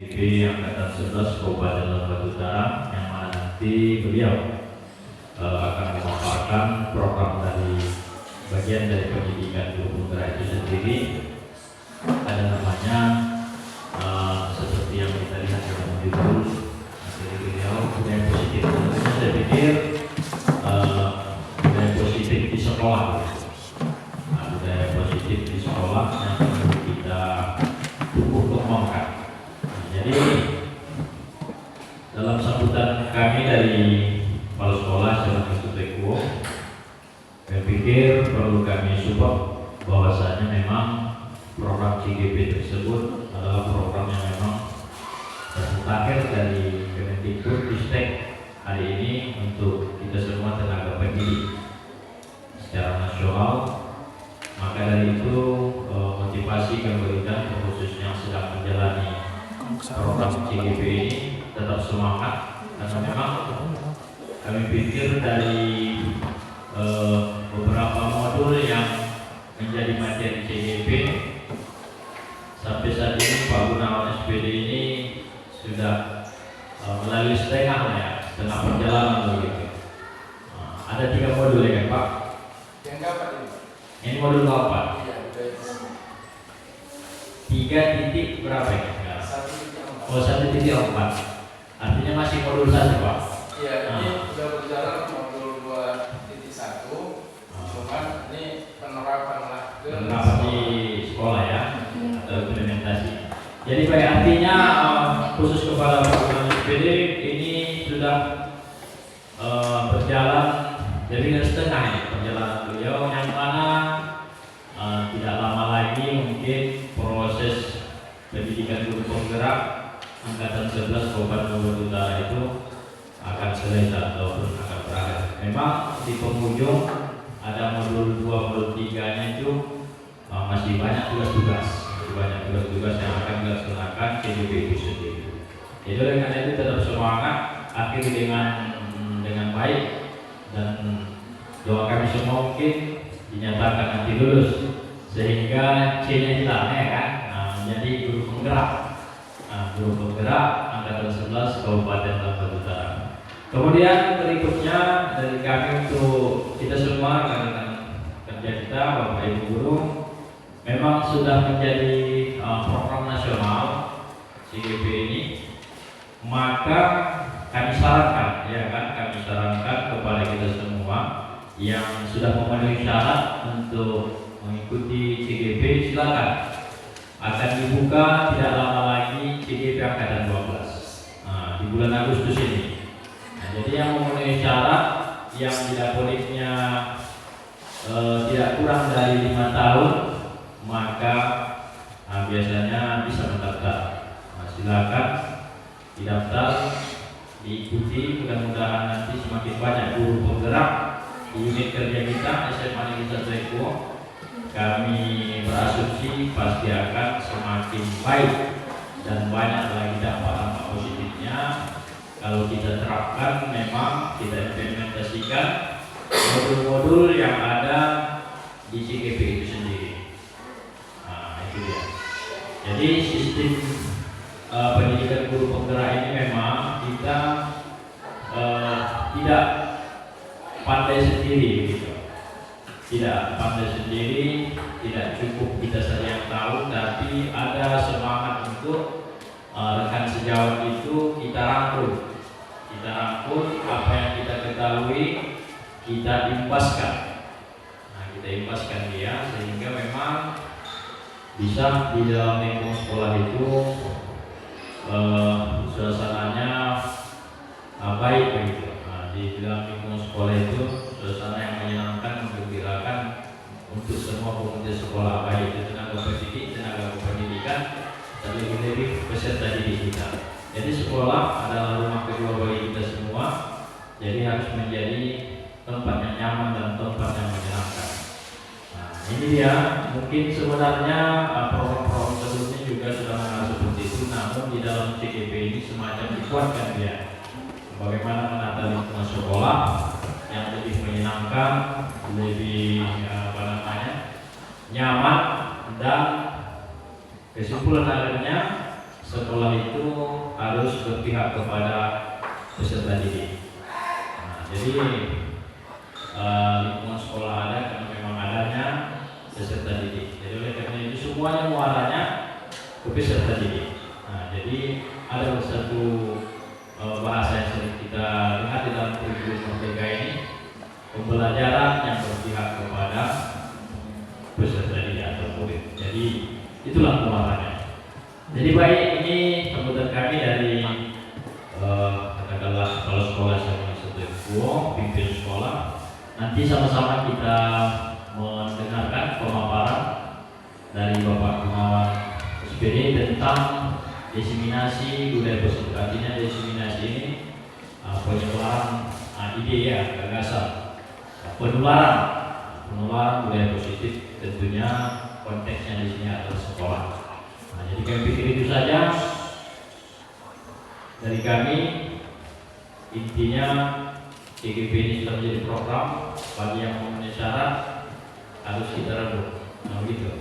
Angkatan 11 Kabupaten Lombok Utara, yang mana nanti beliau akan memaparkan program dari bagian dari pendidikan guru penggerak itu sendiri. Ada namanya seperti yang kita lihat dalam judul dari beliau, budaya positif. Saya pikir budaya positif di sekolah, budaya positif di sekolah yang perlu kita kembangkan. Jadi dalam sambutan kami dari kepala sekolah Jalan Kesuteku, saya pikir perlu kami support bahwasanya memang program CGP tersebut adalah program yang memang terakhir dari Kemendikbud-Ristek hari ini untuk kita semua tenaga pendidik secara nasional. Maka dari itu motivasi kami berikan khususnya yang sedang menjalani program CGP ini tetap semangat, karena memang kami pikir dari beberapa modul yang menjadi materi CGP sampai saat ini Pak Gunawan SPD ini sudah melalui setengah perjalanan begitu. Ada 3 modul ya Pak? Yang kapan ini? Ini modul kapan? Iya, 3 titik berapa ya? 1.4. Oh, 1.4. Artinya masih modul 1 Pak? Iya, ini sudah berjalan modul 2.1. Cuman ini penerapan lah di sekolah ya, atau implementasi. Jadi baik, artinya khusus kepala program SPD ini sudah berjalan dari setengah ya perjalanan beliau, yang mana tidak lama lagi mungkin proses pendidikan guru penggerak Angkatan 11 Kabupaten Lombok Utara itu akan selesai ataupun akan berakhir. Memang di penghujung ada modul 2, modul 3-nya itu masih banyak tugas-tugas yang akan dilaksanakan CGP itu sendiri. Jadi oleh karena itu tetap semangat, akhir dengan baik, dan doa kami semua mungkin dinyatakan nanti lulus sehingga C-nya hilang ya kan, menjadi guru penggerak. Guru penggerak Angkatan 11 Kabupaten Lombok Utara. Kemudian berikutnya dari kami untuk kita semua, rekan-rekan kerja kita, Bapak Ibu guru, memang sudah menjadi program nasional CGP ini, maka kami sarankan kepada kita semua yang sudah memenuhi syarat untuk mengikuti CGP, silakan. Akan dibuka tidak lama lagi CGP Angkatan 12 di bulan Agustus ini. Jadi yang memenuhi syarat, yang didapoliknya tidak kurang dari 5 tahun, maka biasanya bisa mendaftar. Silakan didaftar, diikuti. Mudah-mudahan nanti semakin banyak guru penggerak di unit kerja kita SMA Negeri 1 Eko. Kami berasumsi pasti akan semakin baik dan banyak lagi dampak-dampak positifnya kalau kita terapkan, memang kita implementasikan modul-modul yang ada di CGP itu sendiri. Itu dia. Jadi sistem pendidikan guru penggerak ini memang kita tidak pandai sendiri gitu. Tidak pandai sendiri, tidak cukup kita saja yang tahu, tapi ada semangat untuk rekan sejawat itu kita rangkul apa yang kita ketahui, kita impaskan. Kita impaskan dia sehingga memang bisa di dalam lingkungan sekolah itu suasananya baik begitu. Di dalam lingkungan sekolah itu suasana yang menyenangkan, menggembirakan untuk semua pemuda sekolah, baik itu tenaga pendidik, tenaga kependidikan, dan lebih-lebih peserta didik kita. Jadi sekolah adalah rumah kedua bagi kita semua. Jadi harus menjadi tempat yang nyaman dan tempat yang menyenangkan. Ini dia. Mungkin sebenarnya program-program sebelumnya juga sudah mengenal seperti itu, namun di dalam CGP ini semacam dikuatkan dia. Bagaimana menata lingkungan sekolah yang lebih menyenangkan, lebih nyaman, dan kesimpulan akhirnya sekolah itu harus berpihak kepada peserta didik. Nah, jadi lingkungan sekolah ada karena memang adanya peserta didik. Jadi oleh karena itu semuanya muaranya ke peserta didik. Nah, jadi ada satu bahasa yang sering kita lihat di dalam kurikulum Merdeka ini, pembelajaran yang berpihak kepada peserta didik atau murid. Jadi itulah muaranya. Jadi baik, ini sambutan kami dari katakanlah kepala sekolah SMA Setukuo, pimpin sekolah. Nanti sama-sama kita mendengarkan pemaparan dari Bapak Gunawan SPD tentang diseminasi budaya positif. Artinya diseminasi ini penyebaran ide ya, gagasan, penularan budaya positif, tentunya konteksnya di sini adalah sekolah. Nah, jadi kami pikir itu saja dari kami. Intinya TGP ini sudah menjadi program, bagi yang memenuhi syarat harus kita rebut. Nah, begitu.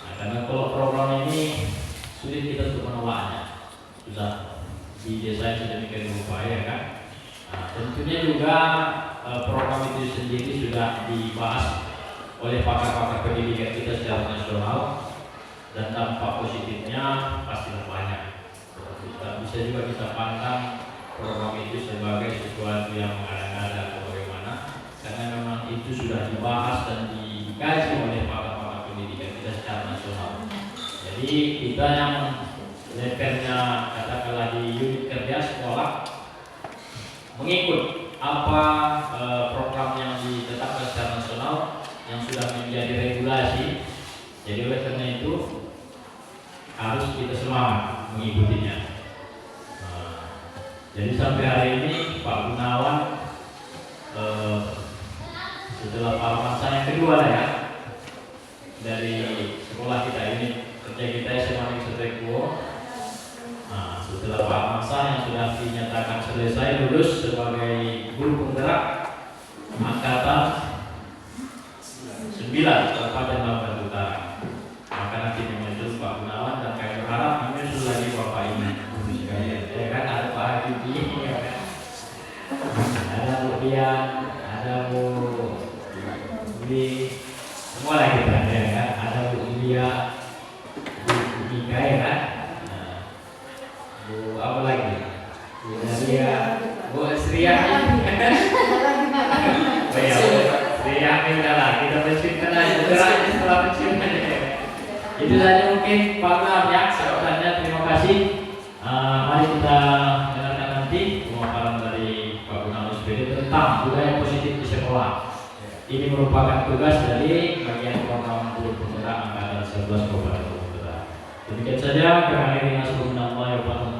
Nah, karena kalau program ini sulit kita untuk menolaknya, sudah di desa sedemikian rupa ya kan. Nah, tentunya juga program itu sendiri sudah dibahas oleh pakar-pakar pendidikan kita secara nasional dan dampak positifnya pastilah banyak. Bisa juga kita pandang program itu sebagai sesuatu yang mengada-ngada atau bagaimana, karena memang itu sudah dibahas dan dikaji oleh pakar-pakar pendidikan kita secara nasional. Jadi kita yang levelnya katakanlah di unit kerja sekolah mengikut apa program yang ditetapkan secara nasional yang sudah menjadi regulasi. Jadi oleh karena itu harus kita semangat mengikutinya. Jadi sampai hari ini Pak Gunawan setelah masa yang kedua lah ya dari sekolah kita ini, kerja kita SMA Setukuo. Nah, setelah Pak masa yang sudah dinyatakan selesai lulus sebagai guru penggerak angkatan 9 Kabupaten Lampung Utara. Maka nanti menyusul Pak Gunawan dan kami berharap menyusul lagi Bapak ini. Ya kan, ada Pak Habibie, ya kan? Ada Bu Dian, ada Bu Budi, semua lagi kan, ya kan? Ada Bu India, Bu Ika, ya kan? Nah, Bu apa lagi? Bu Nadia, Bu Sriani. Oh ya, Bu Sriani udah lah, kita pensiunkan aja, geraknya setelah pensiunkan ya. Itu saja mungkin Pak Gunawan ya, sambutannya. Terima kasih. Mari kita dengarkan nanti pemaparan dari Pak Gunawan SPD tentang budaya positif di sekolah. Ini merupakan tugas dari bagian program guru penggerak angkatan 11 Kabupaten Lampung Utara. Demikian saja, kami akhiri nasrullah wa barakatuh.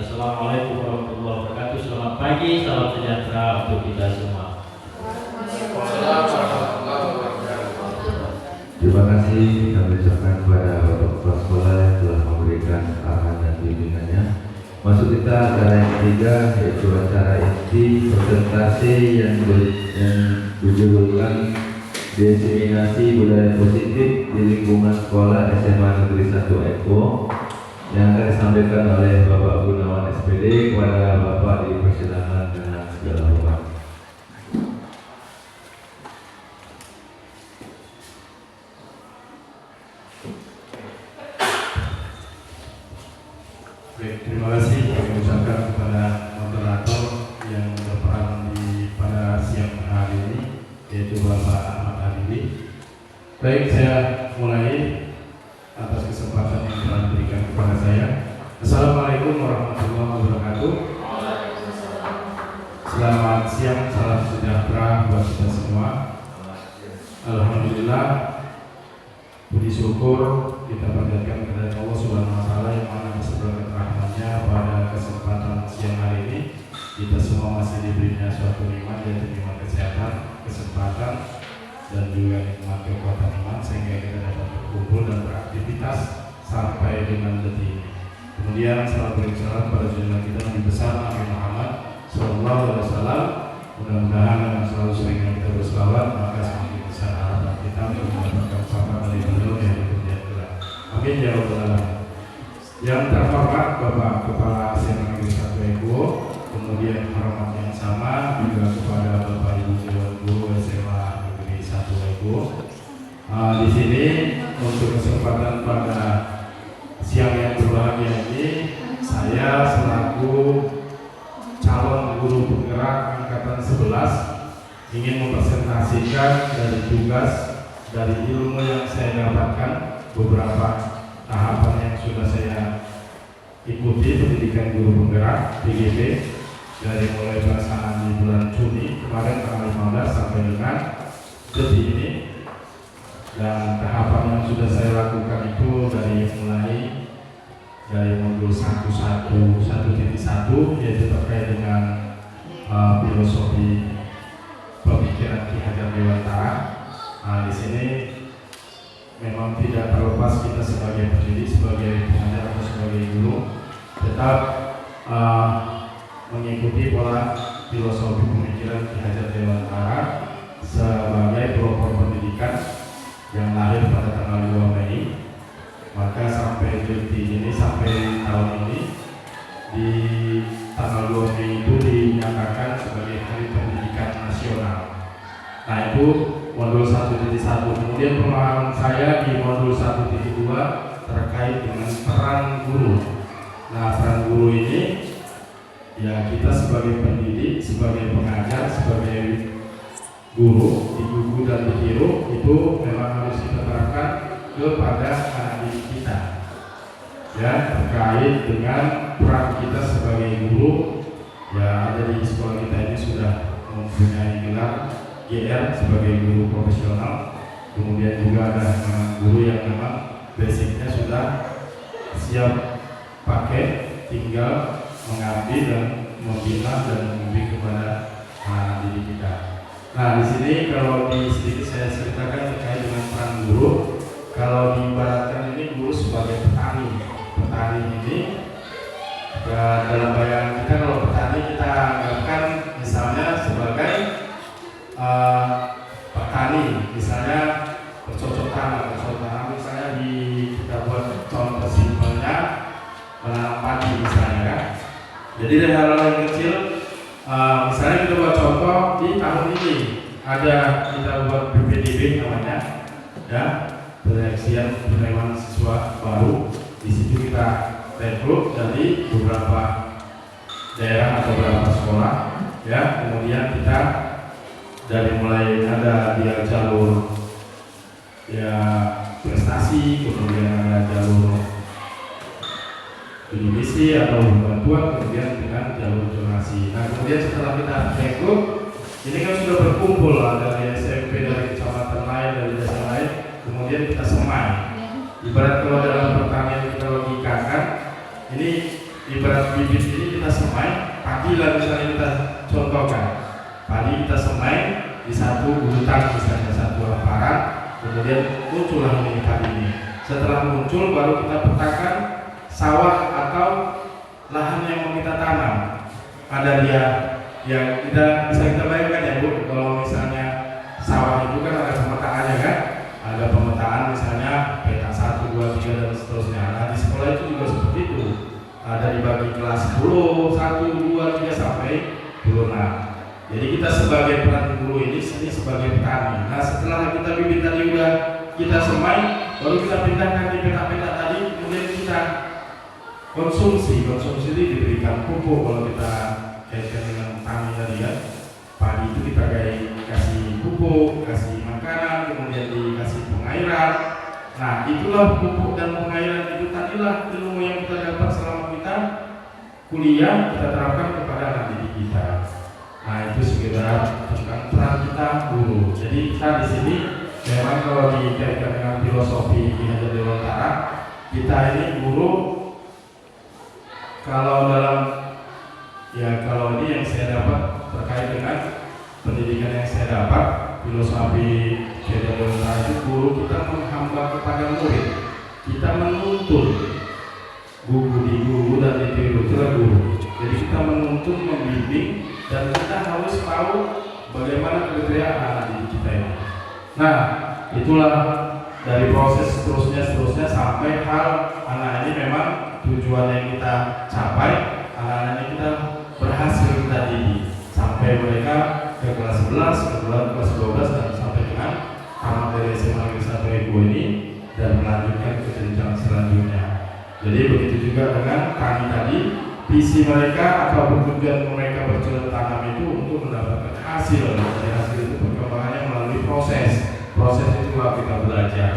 Assalamualaikum warahmatullahi wabarakatuh. Selamat pagi, salam sejahtera untuk kita semua. Terima kasih kami ucapkan kepada Bapak Kepala Sekolah yang telah memberikan arahan dan bimbingannya. Masuk kita acara yang ketiga, yaitu acara inti presentasi yang berjudulkan diseminasi budaya positif di lingkungan sekolah SMA Negeri 1 Eko, yang akan disampaikan oleh Bapak Gunawan SPD. Kepada Bapak dipersilakan dengan segala hormat. Baik, terima kasih kami ucapkan kepada moderator yang berperan pada siang hari ini, yaitu Bapak Ahmad Habibie. Baik, saya mulai atas kesempatan yang telah diberikan kepada saya. Assalamualaikum warahmatullahi wabarakatuh. Selamat siang, salam sejahtera buat kita semua. Alhamdulillah, puji syukur kita panjatkan kepada Allah Subhanahu wa Ta'ala yang mana berkat rahmatnya pada kesempatan siang hari ini kita semua masih diberinya suatu nikmat, yaitu nikmat kesehatan, kesempatan, dan juga nikmat kekuatan iman sehingga kita dapat berkumpul dan beraktivitas sampai dengan detik ini. Kemudian salam bersalam pada junjungan kita Nabi besar Nabi Muhammad Sallallahu Alaihi Wasallam. Mudah-mudahan dengan selalu seringnya kita berselawat, maka semakin besar harapan kita untuk mendapatkan pahala dari beliau yang berjaya. Amin ya rabbal alamin. Yang terhormat Bapak Kepala SMA Negeri 1 Ego, kemudian hormat yang sama juga kepada Bapak Ibu Dewan Guru SMA Negeri 1 Ego. Di sini untuk kesempatan pada siang yang berbahagia ini, saya selaku calon guru penggerak angkatan 11 ingin mempresentasikan dari tugas dari ilmu yang saya dapatkan, beberapa tahapan yang sudah saya ikuti pendidikan guru penggerak PGP dari mulai pelaksanaan di bulan Juni kemarin tanggal 15 sampai dengan detik ini. Dan tahapan yang sudah saya lakukan itu dari modul 1.1 yaitu terkait dengan filosofi pemikiran Ki Hajar Dewantara. Di sini memang tidak terlepas kita sebagai pendidik, sebagai pengajar atau sebagai guru tetap mengikuti pola filosofi pemikiran Ki Hajar Dewantara sebagai pelopor pendidikan yang lahir pada tanggal 2 Mei. Maka sampai detik ini, sampai tahun ini, di tanggal 2 Mei itu dinyatakan sebagai Hari Pendidikan Nasional. Nah, itu modul 1.1. Kemudian pemahaman saya di modul 1.2 terkait dengan peran guru. Nah, peran guru ini ya kita sebagai pendidik, sebagai pengajar, sebagai guru di gugu dan di tiru itu memang harus kita terapkan kepada anak didik kita. Ya, terkait dengan peran kita sebagai guru, ya ada di sekolah kita ini sudah mempunyai gelar GR sebagai guru profesional. Kemudian juga ada guru yang memang basicnya sudah siap pakai, tinggal mengabdi dan membina dan membimbing kepada anak didik kita. Nah, di sini kalau sedikit saya ceritakan terkait dengan peran guru. Kalau diibaratkan ini guru sebagai petani. Petani ini dalam bayangan kita, kalau petani kita anggapkan misalnya sebagai petani, misalnya bercocok tanam misalnya kita buat contoh simpelnya menanam padi misalnya kan. Jadi dari hal-hal yang kecil, misalnya kita buat contoh di tahun ini ada kita buat PPDB namanya, ya, penelitian penerimaan siswa baru. Di situ kita rekrut dari beberapa daerah atau beberapa sekolah, ya. Kemudian kita dari mulai ada dia jalur ya prestasi, kemudian ada jalur divisi atau bantuan, kemudian dengan jalur donasi. Nah, kemudian setelah kita rekrut, ini kan sudah berkumpul dari SMP, dari kecamatan lain, dari desa lain, kemudian kita semai. Ibarat kalau dalam pertanian kita logikakan, ini ibarat bibit ini kita semai, padi lah misalnya kita contohkan, padi kita semai di satu gulutan misalnya, satu hamparan, kemudian muncullah ini padi ini. Setelah muncul baru kita petakan sawah atau lahan yang mau kita tanam. Ada dia yang bisa kita bayangkan ya Bu, kalau misalnya sawah itu kan ada pemetaannya kan, ada pemetaan misalnya peta 1, 2, 3 dan seterusnya. Nah, di sekolah itu juga seperti itu, ada dibagi kelas 10, 1, 2, 3 sampai 26. Jadi kita sebagai peran guru ini sebagai petani. Nah, setelah kita bibit tadi udah kita semai, baru kita pindahkan di peta-peta tadi, kemudian kita konsumsi ini diberikan pupuk. Kalau kita kaitkan dengan tani tadi ya, padi itu kita kasih pupuk, kasih makanan, kemudian dikasih pengairan. Nah, itulah pupuk dan pengairan itu tadilah ilmu yang kita dapat selama kita kuliah, kita terapkan kepada anak didik kita. Nah, itu sekedar tentang peran kita guru. Jadi kita di sini memang kalau dikaitkan dengan filosofi Ki Hajar Dewantara, kita ini guru. Kalau ini yang saya dapat terkait dengan pendidikan yang saya dapat, filosofi Ki Hajar Dewantara itu guru kita menghamba kepada murid, kita menuntun guru dan ditiru guru. Jadi kita menuntun, membimbing, dan kita harus tahu bagaimana kriteria anak didik kita ini. Nah, itulah dari proses seterusnya sampai hal anak ini memang tujuan yang kita capai, anak-anak kita berhasil kita didik sampai mereka ke kelas 11, ke kelas 12 dan sampai dengan tamat dari SMA Negeri 1 Ego ini dan melanjutkan ke jenjang selanjutnya. Jadi begitu juga dengan kami tadi, visi mereka atau tujuan mereka bercocok tanam itu untuk mendapatkan hasil. Dari hasil itu perkembangannya melalui proses itulah kita belajar.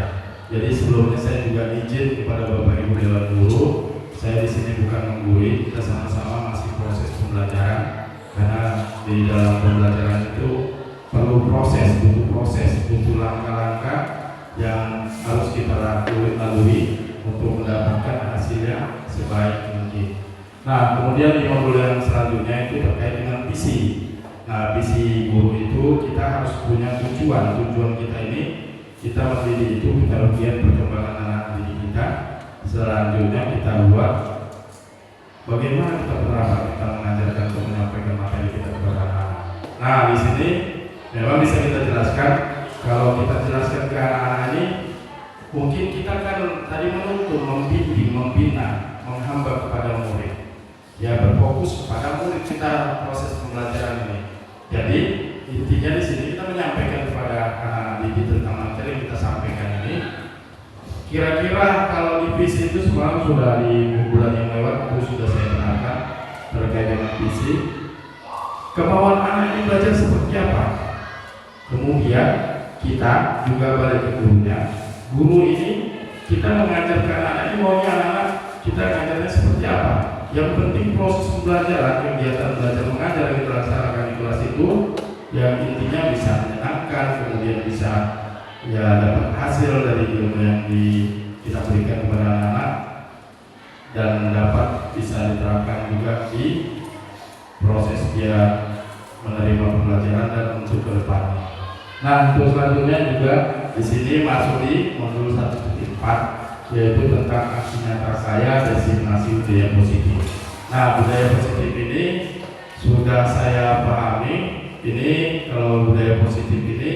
Jadi sebelumnya saya juga izin kepada Bapak Ibu Dewan Guru, saya di sini bukan menggurui, kita sama-sama masih proses pembelajaran karena di dalam pembelajaran itu perlu proses, butuh langkah-langkah yang harus kita lalui untuk mendapatkan hasilnya sebaik mungkin. Nah, kemudian di modul yang selanjutnya itu terkait dengan visi. Nah, visi guru itu kita harus punya tujuan kita ini, kita mendidik itu kita lihat perkembangan anak didik kita. Selanjutnya kita buat bagaimana kita berapa kita mengajarkan atau menyampaikan materi kita kepada anak-anak. Nah, di sini memang bisa kita jelaskan. Kalau kita jelaskan ke anak-anak ini, mungkin kita kan tadi menuntun, membimbing, membina, menghamba kepada murid. Ya, berfokus kepada murid kita proses pembelajaran ini. Jadi intinya di sini kita menyampaikan kepada anak-anak didik tentang materi yang kita sampaikan ini. Kira-kira kalau di visi itu semalam sudah di bulan yang lewat itu sudah saya terangkan terkait dengan visi. Kemauan anak ini belajar seperti apa? Kemudian kita juga balik ke gurunya. Guru ini kita mengajarkan anak ini maunya anak-anak kita mengajarnya seperti apa? Yang penting proses pembelajaran, kegiatan belajar mengajar yang dilaksanakan di kelas itu yang intinya bisa menyenangkan, kemudian bisa ya dapat hasil dari ilmu yang kita berikan kepada anak-anak dan dapat bisa diterapkan juga di proses dia menerima pembelajaran dan untuk ke depannya. Nah, untuk selanjutnya juga di sini masuk di modul 1.4 yaitu tentang aksi nyata saya destinasi budaya positif. Nah, budaya positif ini sudah saya pahami. Ini kalau budaya positif ini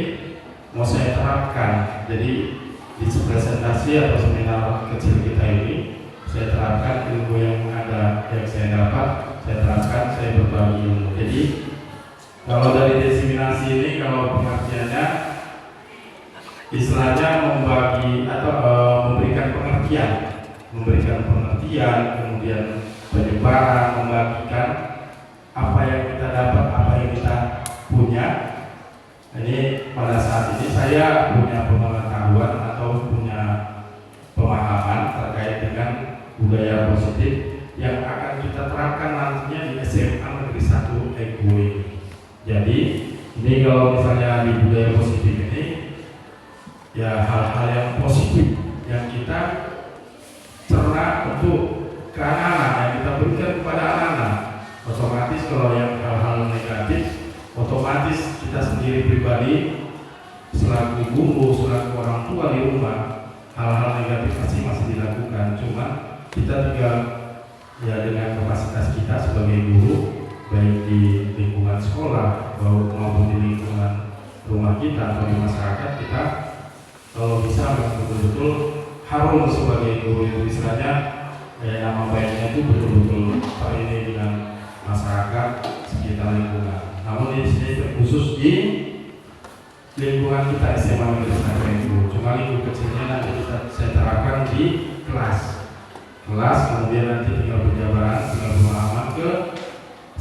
mau saya terapkan. Jadi di presentasi atau seminar kecil kita ini saya terapkan ilmu yang ada yang saya dapat, saya terapkan, saya berbagi ilmu. Jadi kalau dari diseminasi ini kalau pengertiannya istilahnya membagi atau memberikan pengertian, kemudian penyebaran, membagikan apa yang kita dapat, apa yang kita punya. Ini pada saat ini saya punya pengetahuan atau punya pemahaman terkait dengan budaya positif yang akan kita terapkan nantinya di SMA Negeri 1 Ego ini. Jadi ini kalau misalnya di budaya positif ini ya hal-hal yang positif yang kita cerna untuk ke anak-anak yang kita berikan kepada anak-anak. Otomatis kalau yang hal-hal negatif, otomatis kita sendiri pribadi selaku guru, selaku orang tua di rumah, hal-hal negatif pasti masih dilakukan. Cuma kita juga ya dengan kapasitas kita sebagai guru, baik di lingkungan sekolah maupun di lingkungan rumah kita atau di masyarakat kita, kalau bisa betul-betul harum sebagai guru itu istilahnya nama baiknya itu betul-betul ini dengan masyarakat sekitar lingkungan. Namun di sini khusus di lingkungan kita SMA Negeri 1 Ego. Cuma lingkup kecilnya nanti saya terapkan di kelas, kemudian nanti tinggal penjabaran, tinggal pemahaman ke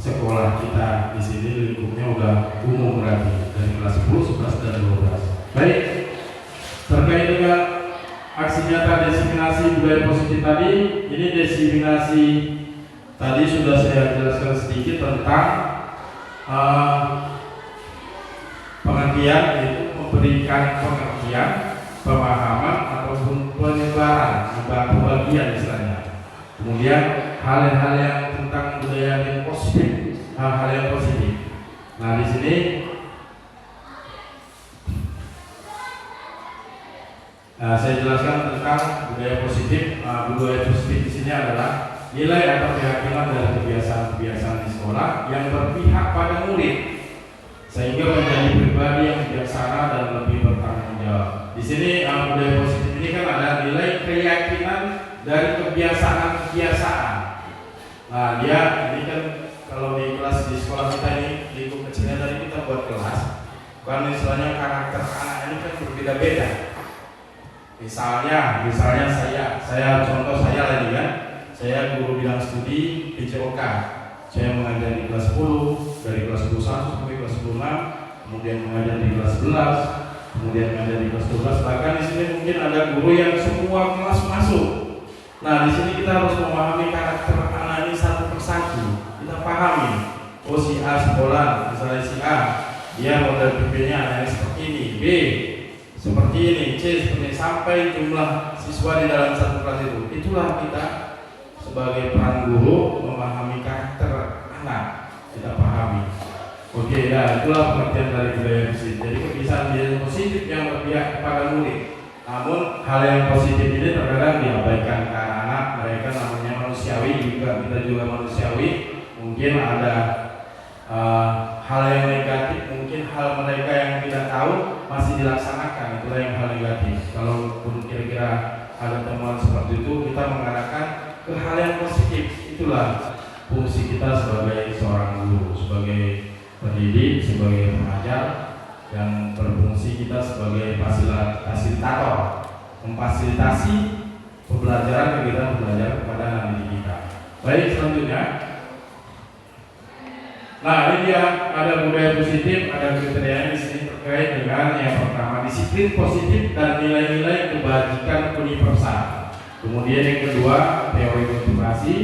sekolah kita. Di sini lingkupnya udah umum berarti dari kelas 10, 11 dan 12. Baik. Terkait dengan aksi nyata diseminasi budaya positif tadi, ini diseminasi tadi sudah saya jelaskan sedikit tentang pengertian, yaitu memberikan pengertian, pemahaman ataupun penyebaran, pembagian misalnya. Kemudian hal-hal yang tentang budaya yang positif, hal-hal yang positif. Nah, di sini saya jelaskan tentang budaya positif. Budaya positif di sini adalah nilai atau keyakinan dari kebiasaan-kebiasaan di sekolah yang berpihak pada murid sehingga menjadi pribadi yang bijaksana dan lebih bertanggung jawab. Di sini budaya positif ini kan ada nilai keyakinan dari kebiasaan-kebiasaan. Nah, dia ini kan kalau di kelas di sekolah kita ini lingkup kecilnya tadi kita buat kelas, kan istilahnya karakter anak ini kan berbeda-beda. Misalnya saya contoh saya lagi kan, saya guru bidang studi PJOK. Saya mengajar di kelas 10, dari kelas 11 sampai kelas 26, kemudian mengajar di kelas 11, kemudian mengajar di kelas 12. Bahkan di sini mungkin ada guru yang semua kelas masuk. Nah, di sini kita harus memahami karakter anak ini satu persatu. Kita pahami, oh si A sekolah, misalnya si A, dia model PP-nya anaknya seperti ini, B seperti ini, C seperti ini, sampai jumlah siswa di dalam satu kelas itu. Itulah kita sebagai peran guru memahami karakter anak, kita pahami. Oke, nah itulah pengertian dari budaya positif. Jadi kebiasaan positif yang berpihak kepada murid. Namun hal yang positif ini terkadang diabaikan karena anak mereka namanya manusiawi juga, kita juga manusiawi. Mungkin ada hal yang negatif, mungkin hal mereka yang tidak tahu masih dilaksanakan, itulah yang hal negatif. Kalaupun kira-kira ada temuan seperti itu, kita mengarahkan ke hal yang positif. Itulah fungsi kita sebagai seorang guru, sebagai pendidik, sebagai pengajar, dan berfungsi kita sebagai fasilitator, memfasilitasi pembelajaran kegiatan belajar kepada anak didik kita. Baik, selanjutnya. Nah, ini dia ada budaya positif, ada kriteria di sini terkait dengan yang pertama disiplin positif dan nilai-nilai kebajikan universal. Kemudian yang kedua teori motivasi,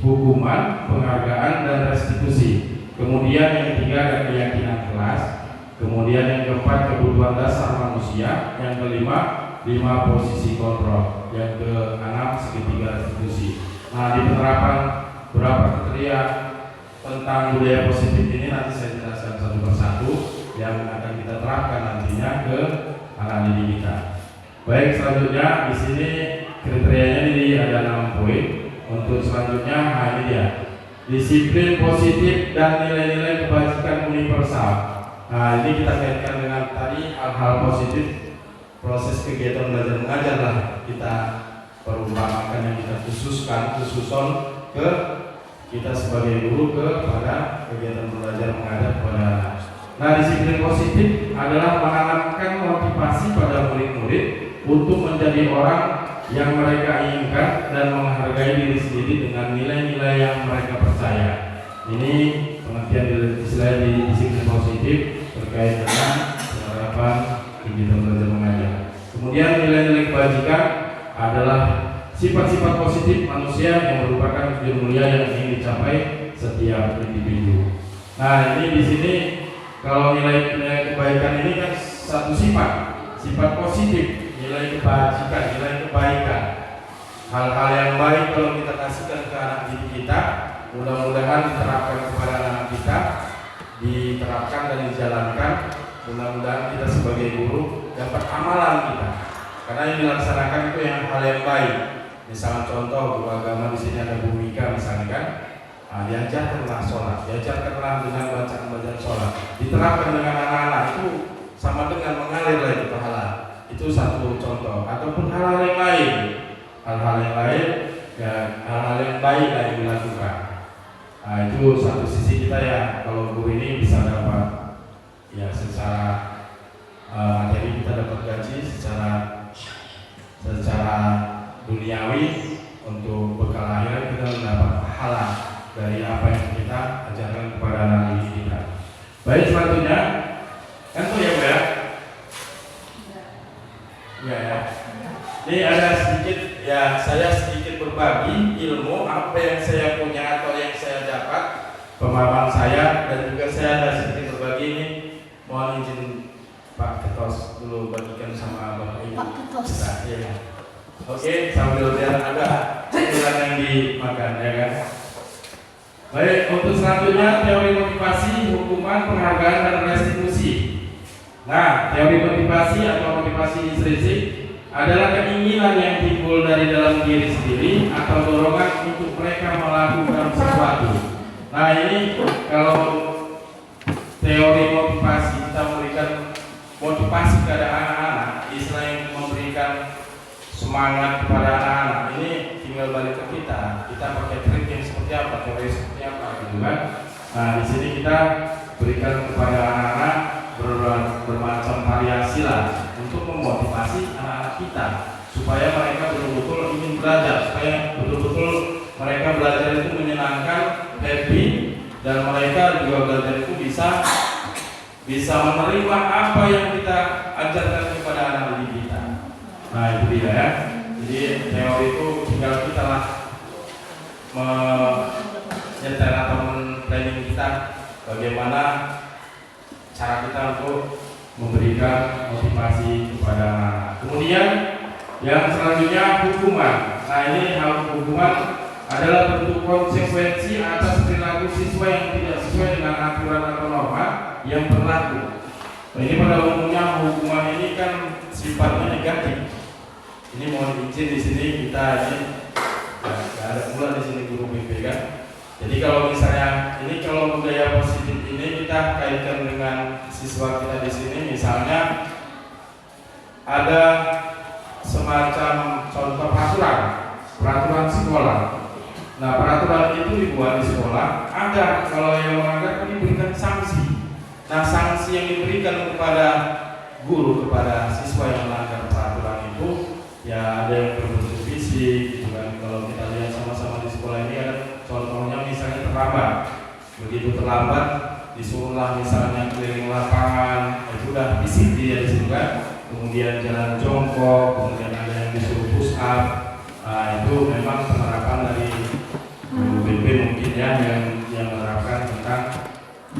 hukuman, penghargaan dan restitusi. Kemudian yang ketiga ada keyakinan kelas. Kemudian yang keempat kebutuhan dasar manusia. Yang kelima 5 posisi kontrol. Yang keenam segitiga restitusi. Nah, di penerapan beberapa kriteria tentang budaya positif ini nanti saya jelaskan satu persatu yang akan kita terapkan nantinya ke anak didik kita. Baik, selanjutnya di sini kriterianya ini ada 6 poin. Untuk selanjutnya, nah ini dia disiplin positif dan nilai-nilai kebajikan universal. Nah, ini kita kaitkan dengan tadi hal-hal positif proses kegiatan belajar mengajar lah kita perumpamakan yang kita khususon ke kita sebagai guru kepada kegiatan belajar mengajar kepada anak. Nah, disiplin positif adalah menanamkan motivasi pada murid-murid untuk menjadi orang yang mereka inginkan dan menghargai diri sendiri dengan nilai-nilai yang mereka percaya. Ini pengertian istilah di disiplin positif terkait dengan penerapan kegiatan belajar mengajar. Kemudian nilai-nilai kebajikan adalah sifat-sifat positif manusia yang merupakan tujuan mulia yang ingin dicapai setiap individu. Nah, ini di sini kalau nilai kebaikan ini kan satu sifat positif, nilai kebajikan, nilai kebaikan. Hal-hal yang baik kalau kita kasihkan ke anak didik kita, mudah-mudahan diterapkan kepada anak kita, diterapkan dan dijalankan. Mudah-mudahan kita sebagai guru dapat amalan kita. Karena yang dilaksanakan itu yang hal yang baik. Misalnya contoh guru agama di sini ada Bu Mika misalnya kan, diajarkanlah sholat, diajarkanlah dengan bacaan sholat, diterapkan dengan anak-anak itu sama dengan mengalir lagi pahala. Itu satu contoh. Ataupun hal-hal yang lain, ya hal-hal yang baik yang dilakukan. Nah, itu satu sisi kita ya. Kalau guru ini bisa dapat ya secara materi kita dapat gaji secara duniawi untuk bekal akhirat kita mendapat pahala dari apa yang kita ajarkan kepada anak didik kita. Baik, selanjutnya kan tuh ya Bu ya? Ya. Ini ada sedikit ya, saya sedikit berbagi ilmu apa yang saya punya atau yang saya dapat, pemahaman saya, dan juga saya ada sedikit berbagi ini. Mohon izin Pak Ketos dulu bagikan sama Bapak Ibu. Pak Ketos. Ya. Oke, sambil lihat ada cemilan yang dimakan ya kan. Baik, untuk selanjutnya teori motivasi, hukuman, penghargaan dan restitusi. Nah, teori motivasi atau motivasi intrinsik adalah keinginan yang timbul dari dalam diri sendiri atau dorongan untuk mereka melakukan sesuatu. Nah, ini kalau teori motivasi kita memberikan motivasi kepada anak-anak, istilah yang memberikan semangat kepada anak-anak ini tinggal balik ke kita pakai trik yang seperti apa, teori seperti apa gitu kan. Nah di sini kita berikan kepada anak-anak bermacam variasi lah untuk memotivasi anak-anak kita supaya mereka betul-betul ingin belajar, supaya betul-betul mereka belajar itu menyenangkan, happy, dan mereka juga belajar itu bisa menerima apa yang kita ajarkan kepada anak didik kita. Nah itu dia ya. Jadi teori itu tinggal kita lah menyetel atau men-planning kita bagaimana cara kita untuk memberikan motivasi kepada anak. Kemudian yang selanjutnya hukuman. Nah ini hal hukuman adalah bentuk konsekuensi atas perilaku siswa yang tidak sesuai dengan aturan atau norma yang berlaku. Nah, ini pada umumnya hukuman ini kan sifatnya negatif. Ini mohon izin di sini kita ini nggak ada pula di sini guru BP kan. Jadi kalau misalnya ini kalau budaya positif ini kita kaitkan dengan siswa kita di sini, misalnya ada semacam contoh peraturan sekolah. Nah peraturan itu dibuat di sekolah, ada kalau yang melanggar diberikan sanksi. Nah sanksi yang diberikan kepada guru kepada siswa yang melanggar peraturan itu ya ada yang berbentuk fisik gitu kan. Kalau kita lihat sama-sama di sekolah ini ada contohnya misalnya terlambat. Begitu terlambat disuruhlah misalnya keliling lapangan, itu udah fisik dia di situ kan. Kemudian jalan jongkok, kemudian ada yang disuruh push up. Nah itu memang penerapan dari BP mungkin ya yang menerapkan tentang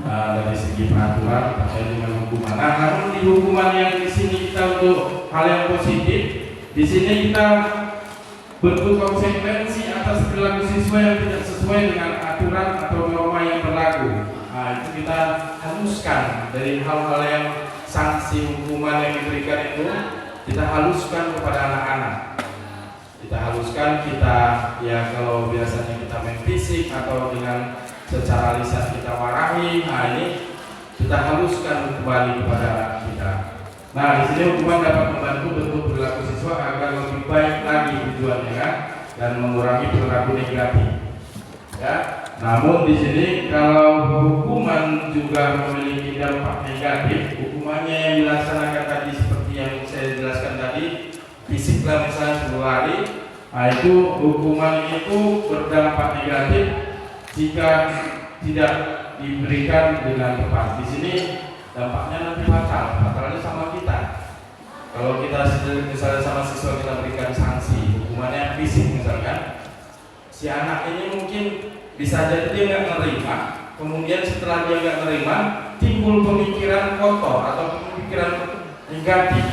dari segi peraturan terkait dengan hukuman. Nah, namun di hukuman yang di sini kita untuk hal yang positif, di sini kita bentuk konsekuensi atas perilaku siswa yang tidak sesuai dengan aturan atau norma yang berlaku. Nah, itu kita haluskan dari hal-hal yang sanksi hukuman yang diberikan itu kita haluskan kepada anak-anak. Kita haluskan, kita ya kalau biasanya kita main fisik atau dengan secara lisan kita marahi, nah ini kita haluskan kembali kepada anak kita. Nah di sini hukuman dapat membantu bentuk perilaku siswa agar lebih baik lagi tujuannya kan, dan mengurangi perilaku negatif. Ya, namun di sini kalau hukuman juga memiliki dampak negatif, hukumannya yang dilaksanakan tadi seperti yang saya jelaskan tadi, fisik lah misalnya suruh lari, nah itu hukuman itu berdampak negatif jika tidak diberikan dengan tepat. Di sini dampaknya nanti fatalnya sama kita. Kalau kita misalnya sama siswa kita berikan sanksi, hukumannya fisik misalkan, si anak ini mungkin bisa jadi dia nggak menerima, kemudian setelah dia nggak menerima, timbul pemikiran kotor atau pemikiran negatif.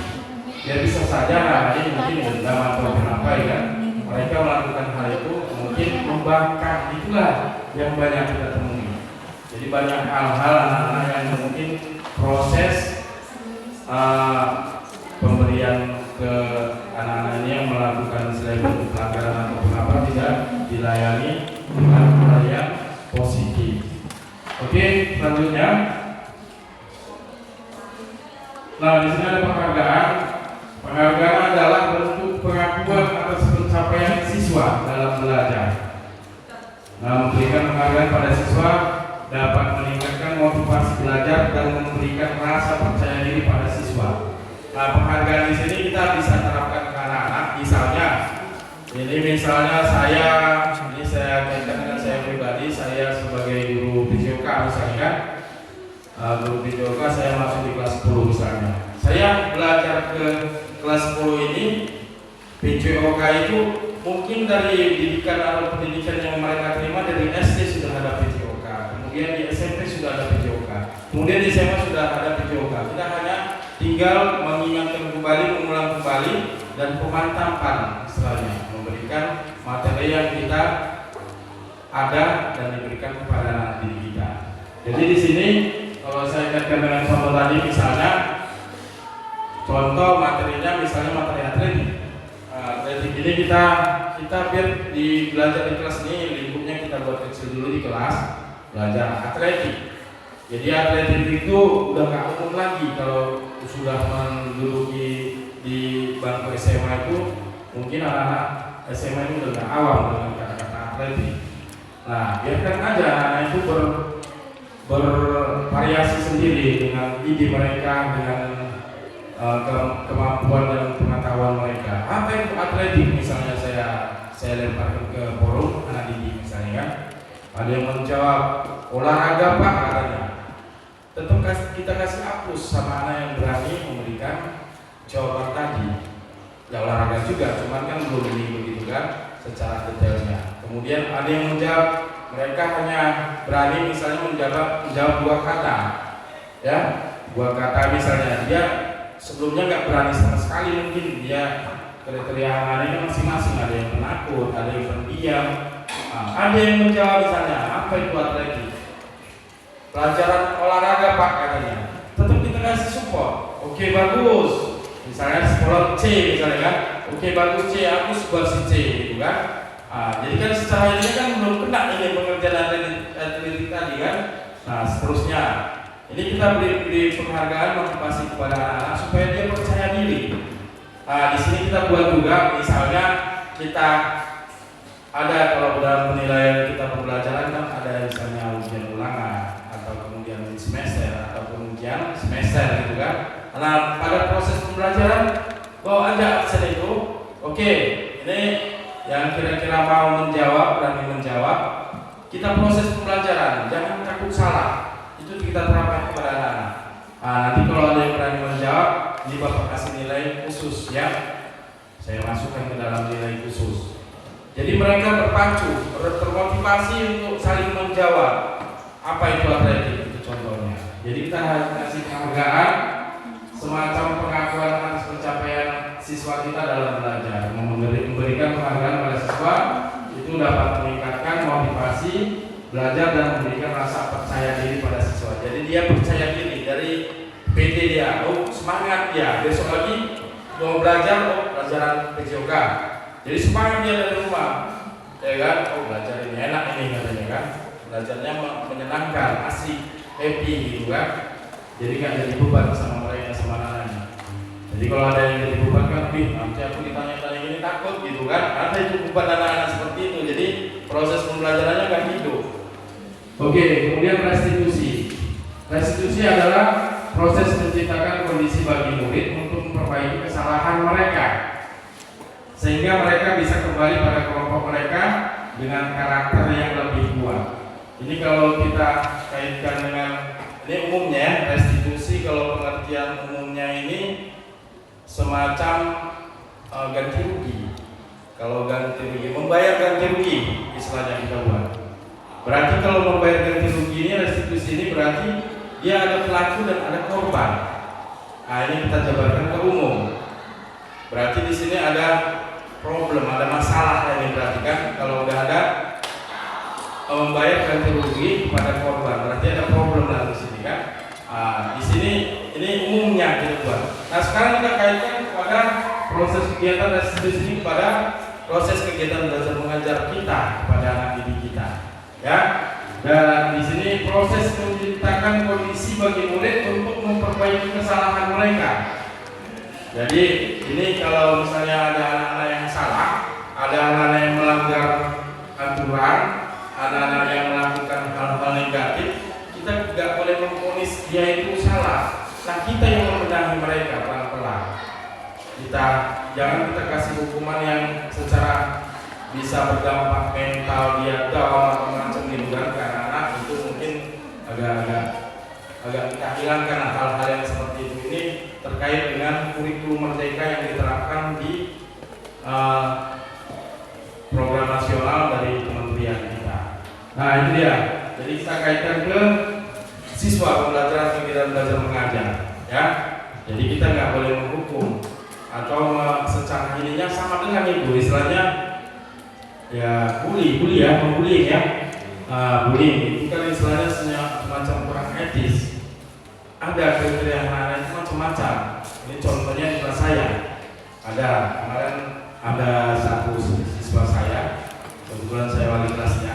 Ya bisa saja ini mungkin dendam atau kenapa ya kan, mereka melakukan hal itu mungkin membangkang. Itulah yang banyak kita temui. Jadi banyak hal-hal anak-anak yang mungkin proses pemberian ke anak-anak ini yang melakukan selain bentuk pelanggaran atau apa tidak dilayani dengan hal yang positif. Oke, selanjutnya. Nah, di sini ada penghargaan. Penghargaan adalah bentuk pengakuan atas pencapaian siswa dalam belajar. Nah, memberikan penghargaan pada siswa dapat meningkatkan motivasi belajar dan memberikan rasa percaya diri pada siswa. Nah, penghargaan di sini kita bisa terapkan ke anak-anak. Misalnya saya kaitkan dengan saya pribadi, saya sebagai guru PJOK misalnya, guru PJOK saya masuk di kelas 10 misalnya. Saya belajar ke kelas 10 ini, PJOK itu mungkin dari didikan atau pendidikan yang mereka terima dari SD sudah ada PJOK, kemudian di SMP sudah ada PJOK, kemudian di SMA sudah ada PJOK. Kita hanya tinggal mengingatkan kembali, mengulang kembali, dan pemantapan istilahnya, memberikan materi yang kita ada dan diberikan kepada anak didik kita. Jadi di sini kalau saya kaitkan dengan contoh tadi, misalnya contoh materinya misalnya materi atletik. Atletik ini kita biar belajar di kelas ini lingkupnya kita buat kecil dulu di kelas, belajar atletik. Jadi atletik itu udah nggak umum lagi. Kalau sudah menduduki di bangku SMA itu mungkin anak-anak SMA ini udah awam dengan kata-kata atletik. Nah, biarkan aja anak-anak itu bervariasi sendiri dengan ide mereka, dengan kemampuan dan pengetahuan mereka. Apa itu atletik? Misalnya saya lemparkan ke forum anak didik misalnya kan, ada yang menjawab olahraga Pak katanya. Tentu kita kasih hapus sama anak yang berani memberikan jawaban tadi. Ya olahraga juga, cuman kan belum ini begitu kan secara detailnya. Kemudian ada yang menjawab, mereka hanya berani misalnya menjawab dua kata, ya dua kata misalnya. Dia sebelumnya nggak berani sama sekali, mungkin dia kriteria anaknya masing-masing, ada yang penakut, ada yang pendiam. Ada yang menjawab misalnya, apa itu atletik? Pelajaran olahraga Pak katanya. Tetap kita kasih support. Oke bagus. Misalnya sekolah C misalnya kan. Oke bagus C, aku sebuah si C gitu kan. Jadi kan secara ini kan belum kena ini pengerjaan atletik tadi kan. Nah seterusnya. Ini kita beri penghargaan motivasi kepada anak-anak supaya dia percaya diri. Di sini kita buat juga, misalnya kita ada kalau dalam penilaian kita pembelajaran kan ada misalnya ujian ulangan atau kemudian semester ataupun ujian semester gitu kan. Nah pada proses pembelajaran bawa aja absen itu, oke, ini yang kira-kira mau menjawab, berani menjawab, kita proses pembelajaran, jangan takut salah, itu kita terapkan kepada anak-anak. Nanti kalau ada yang berani menjawab, ini Bapak kasih nilai khusus ya, saya masukkan ke dalam nilai khusus. Jadi mereka berpacu, termotivasi untuk saling menjawab. Apa itu atletik? Itu contohnya. Jadi kita harus kasih penghargaan, semacam pengakuan atas pencapaian siswa kita dalam belajar. Memberikan penghargaan pada siswa itu dapat meningkatkan motivasi belajar dan memberikan rasa percaya diri pada siswa. Jadi dia percaya diri dari PT dia, oh semangat dia, besok lagi mau belajar, pelajaran PJOK. Jadi semangat dia dari rumah, ya kan? Oh belajar ini enak ini katanya kan? Belajarnya menyenangkan, asik, happy gitu kan? Jadi kan jadi beban sama mereka sama anak-anaknya. Jadi kalau ada yang jadi beban kan, nanti aku ditanya-tanya ini takut gitu kan? Ada itu beban anak-anak seperti itu. Jadi proses pembelajarannya kan hidup. Oke, kemudian restitusi. Restitusi adalah proses menciptakan kondisi bagi murid untuk memperbaiki kesalahan mereka, sehingga mereka bisa kembali pada kelompok mereka dengan karakter yang lebih kuat. Ini kalau kita kaitkan dengan ini umumnya ya, restitusi kalau pengertian umumnya ini semacam ganti rugi. Kalau ganti rugi, membayar ganti rugi istilahnya kita buat. Berarti kalau membayar ganti rugi ini, restitusi ini berarti dia ada pelaku dan ada korban. Nah ini kita jabarkan ke umum. Berarti di sini ada problem, ada masalah yang diperhatikan. Kalau udah ada membayar ganti rugi kepada korban, berarti ada problem dalam sini kan. Di sini ini umumnya kita buat. Nah sekarang kita kaitkan kepada proses kegiatan restitusi ini kepada proses kegiatan belajar mengajar kita kepada anak didik kita, ya. Dan di sini proses menciptakan kondisi bagi murid untuk memperbaiki kesalahan mereka. Jadi ini kalau misalnya ada anak-anak yang salah, ada anak-anak yang melanggar aturan, anak-anak yang melakukan hal-hal negatif, kita tidak boleh memvonis dia itu salah. Nah kita yang membenahi mereka pelan-pelan. Jangan kita kasih hukuman yang secara bisa berdampak mental dia down atau macam gitu kan, karena anak itu mungkin agak kita hilangkan hal-hal yang seperti itu. Ini terkait dengan kurikulum merdeka yang diterapkan di program nasional dari kementerian kita. Nah itu dia. Jadi kita kaitkan ke siswa pembelajaran kegiatan belajar mengajar, ya. Jadi kita nggak boleh menghukum atau secara ininya sama dengan itu istilahnya. Ya bullying ya, bullying itu kan istilahnya semacam kurang etis. Ada kriteria anak-anak itu macam-macam. Ini contohnya di kelas saya. Ada kemarin ada satu siswa saya, kebetulan saya wali kelasnya.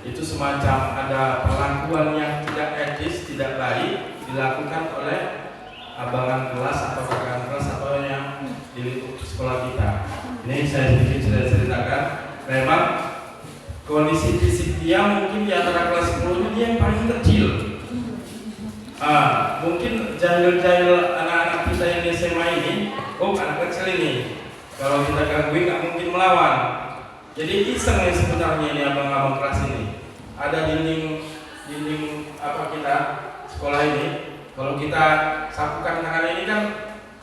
Itu semacam ada perlakuan yang tidak etis, tidak baik dilakukan oleh abangan kelas atau kakak kelas atau yang di lingkup sekolah kita. Ini saya sedikit sudah ceritakan. Memang kondisi fisik dia mungkin di antara kelas 10 dia yang paling kecil. Mungkin jahil-jahil anak-anak kita yang di SMA ini, anak kecil ini, kalau kita gangguin nggak mungkin melawan. Jadi iseng nih sebenarnya ini abang-abang kelas ini. Ada dinding kita sekolah ini. Kalau kita sapukan tangan ini kan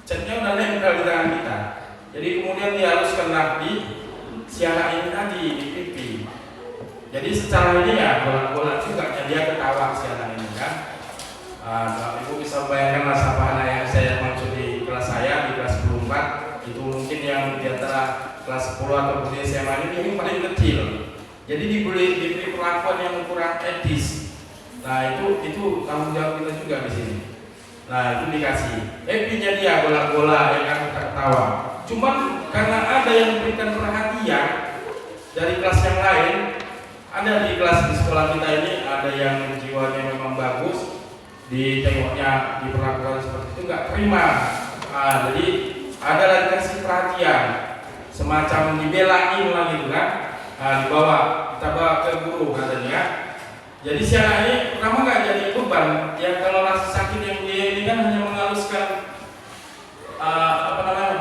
catnya udah nempel di tangan kita. Jadi kemudian dihaluskan di siara ini tadi di pipi. Jadi secara ini ya bola-bola juga dia ketawa siara ini kan. Ibu bisa bayangkan siapa anak yang saya maksud di kelas saya di kelas 14 itu mungkin yang di antara kelas 10 atau di SMA ini yang paling kecil. Jadi diberi perlakuan yang kurang etis. Nah itu tanggung jawab kita juga di sini. Nah itu dikasih. Happy-nya dia bola-bola yang kan ketawa. Cuman karena ada yang memberikan perhatian dari kelas yang lain, ada di kelas di sekolah kita ini ada yang jiwanya memang bagus, ditengoknya diperlakukan seperti itu nggak terima. Jadi ada lagi kasih perhatian, semacam dibelain lah gitu kan. Kita bawa ke guru katanya. Jadi si anak ini pertama nggak jadi beban. Ya kalau rasa sakit yang dia ini kan hanya menghaluskan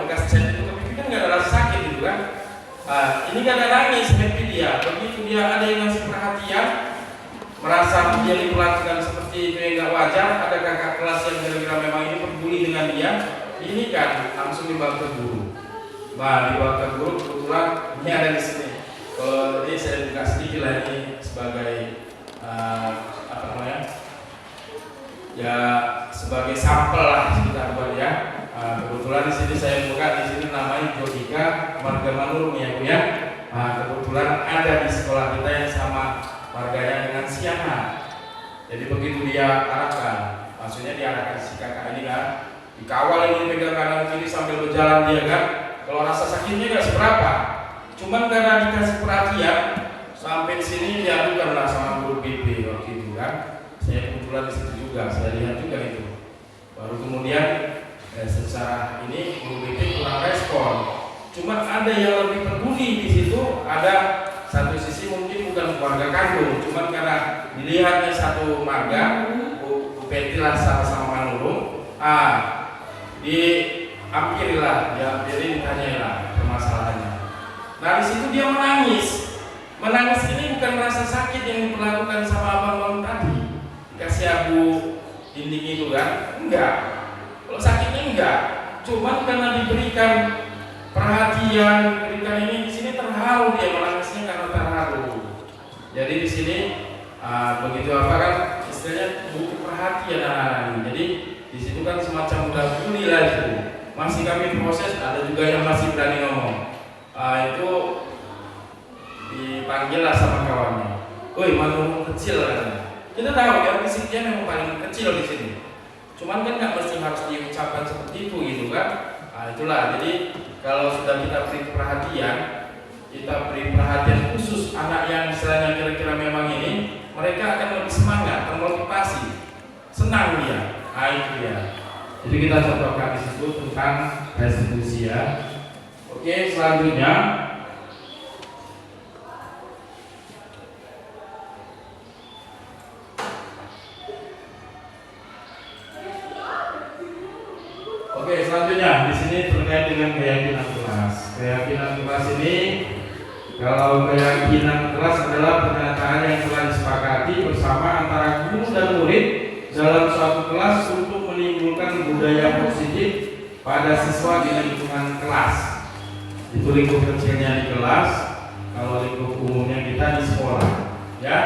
bekas cat itu ke pipi kan nggak ada rasa sakit gitu kan. Ini nggak ada nangis happy dia. Begitu dia ada yang ngasih perhatian, merasa dia diperlakukan seperti itu yang nggak wajar. Ada kakak kelas yang kira-kira memang ini peduli dengan dia. Ini kan langsung dibawa ke guru. Dibawa ke guru kebetulan ini ada di sini. Kalau tadi saya buka sedikit lah ini sebagai ya sebagai sampel lah kita buat ya. Kebetulan di sini saya buka di sini namanya Jodika Marga Manurung ya Bu ya. Kebetulan ada di sekolah kita yang sama marganya dengan Siana. Jadi begitu dia arahkan, maksudnya diarahkan si kakak ini kan, dikawal ini pegang kanan kiri sambil berjalan dia kan. Kalau rasa sakitnya nggak seberapa, cuman karena dikasih perhatian sampai sini diadukanlah sama guru BP waktu itu kan. Saya kebetulan di situ juga, saya lihat juga itu. Baru kemudian secara ini guru BP kurang respon. Cuma ada yang lebih peduli di situ. Ada satu sisi mungkin bukan keluarga kandung, cuma karena dilihatnya satu marga, Bu Peti lah sama-sama Manurung. Diampirilah, ditanyailah permasalahannya. Nah di situ dia menangis. Menangis ini bukan rasa sakit yang diperlakukan sama abang-abang tadi, dikasih abu dinding itu kan? Enggak. Kalau sakitnya enggak, cuman karena diberikan perhatian, diberikan ini di sini terharu dia menangisnya karena terharu. Jadi di sini begitu apa kan istilahnya butuh perhatian anak-anak ini. Jadi di situ kan semacam udah pulih lah itu. Masih kami proses, ada juga yang masih berani ngomong. Itu dipanggil lah sama kawannya. Woi, Manurung kecil katanya. Kita tahu ya fisiknya memang paling kecil di sini. Cuman kan nggak mesti harus diucapkan seperti itu gitu kan. Itulah. Jadi kalau sudah kita beri perhatian, kita beri perhatian khusus anak yang misalnya kira-kira memang ini, mereka akan lebih semangat, termotivasi, senang dia. Itu dia. Jadi kita contohkan di situ tentang restitusi ya. Oke, selanjutnya. Selanjutnya di sini terkait dengan keyakinan kelas. Keyakinan kelas ini, kalau keyakinan kelas adalah pernyataan yang telah disepakati bersama antara guru dan murid dalam suatu kelas untuk menimbulkan budaya positif pada siswa di lingkungan kelas. Itu lingkup kecilnya di kelas, kalau lingkup umumnya kita di sekolah. Ya,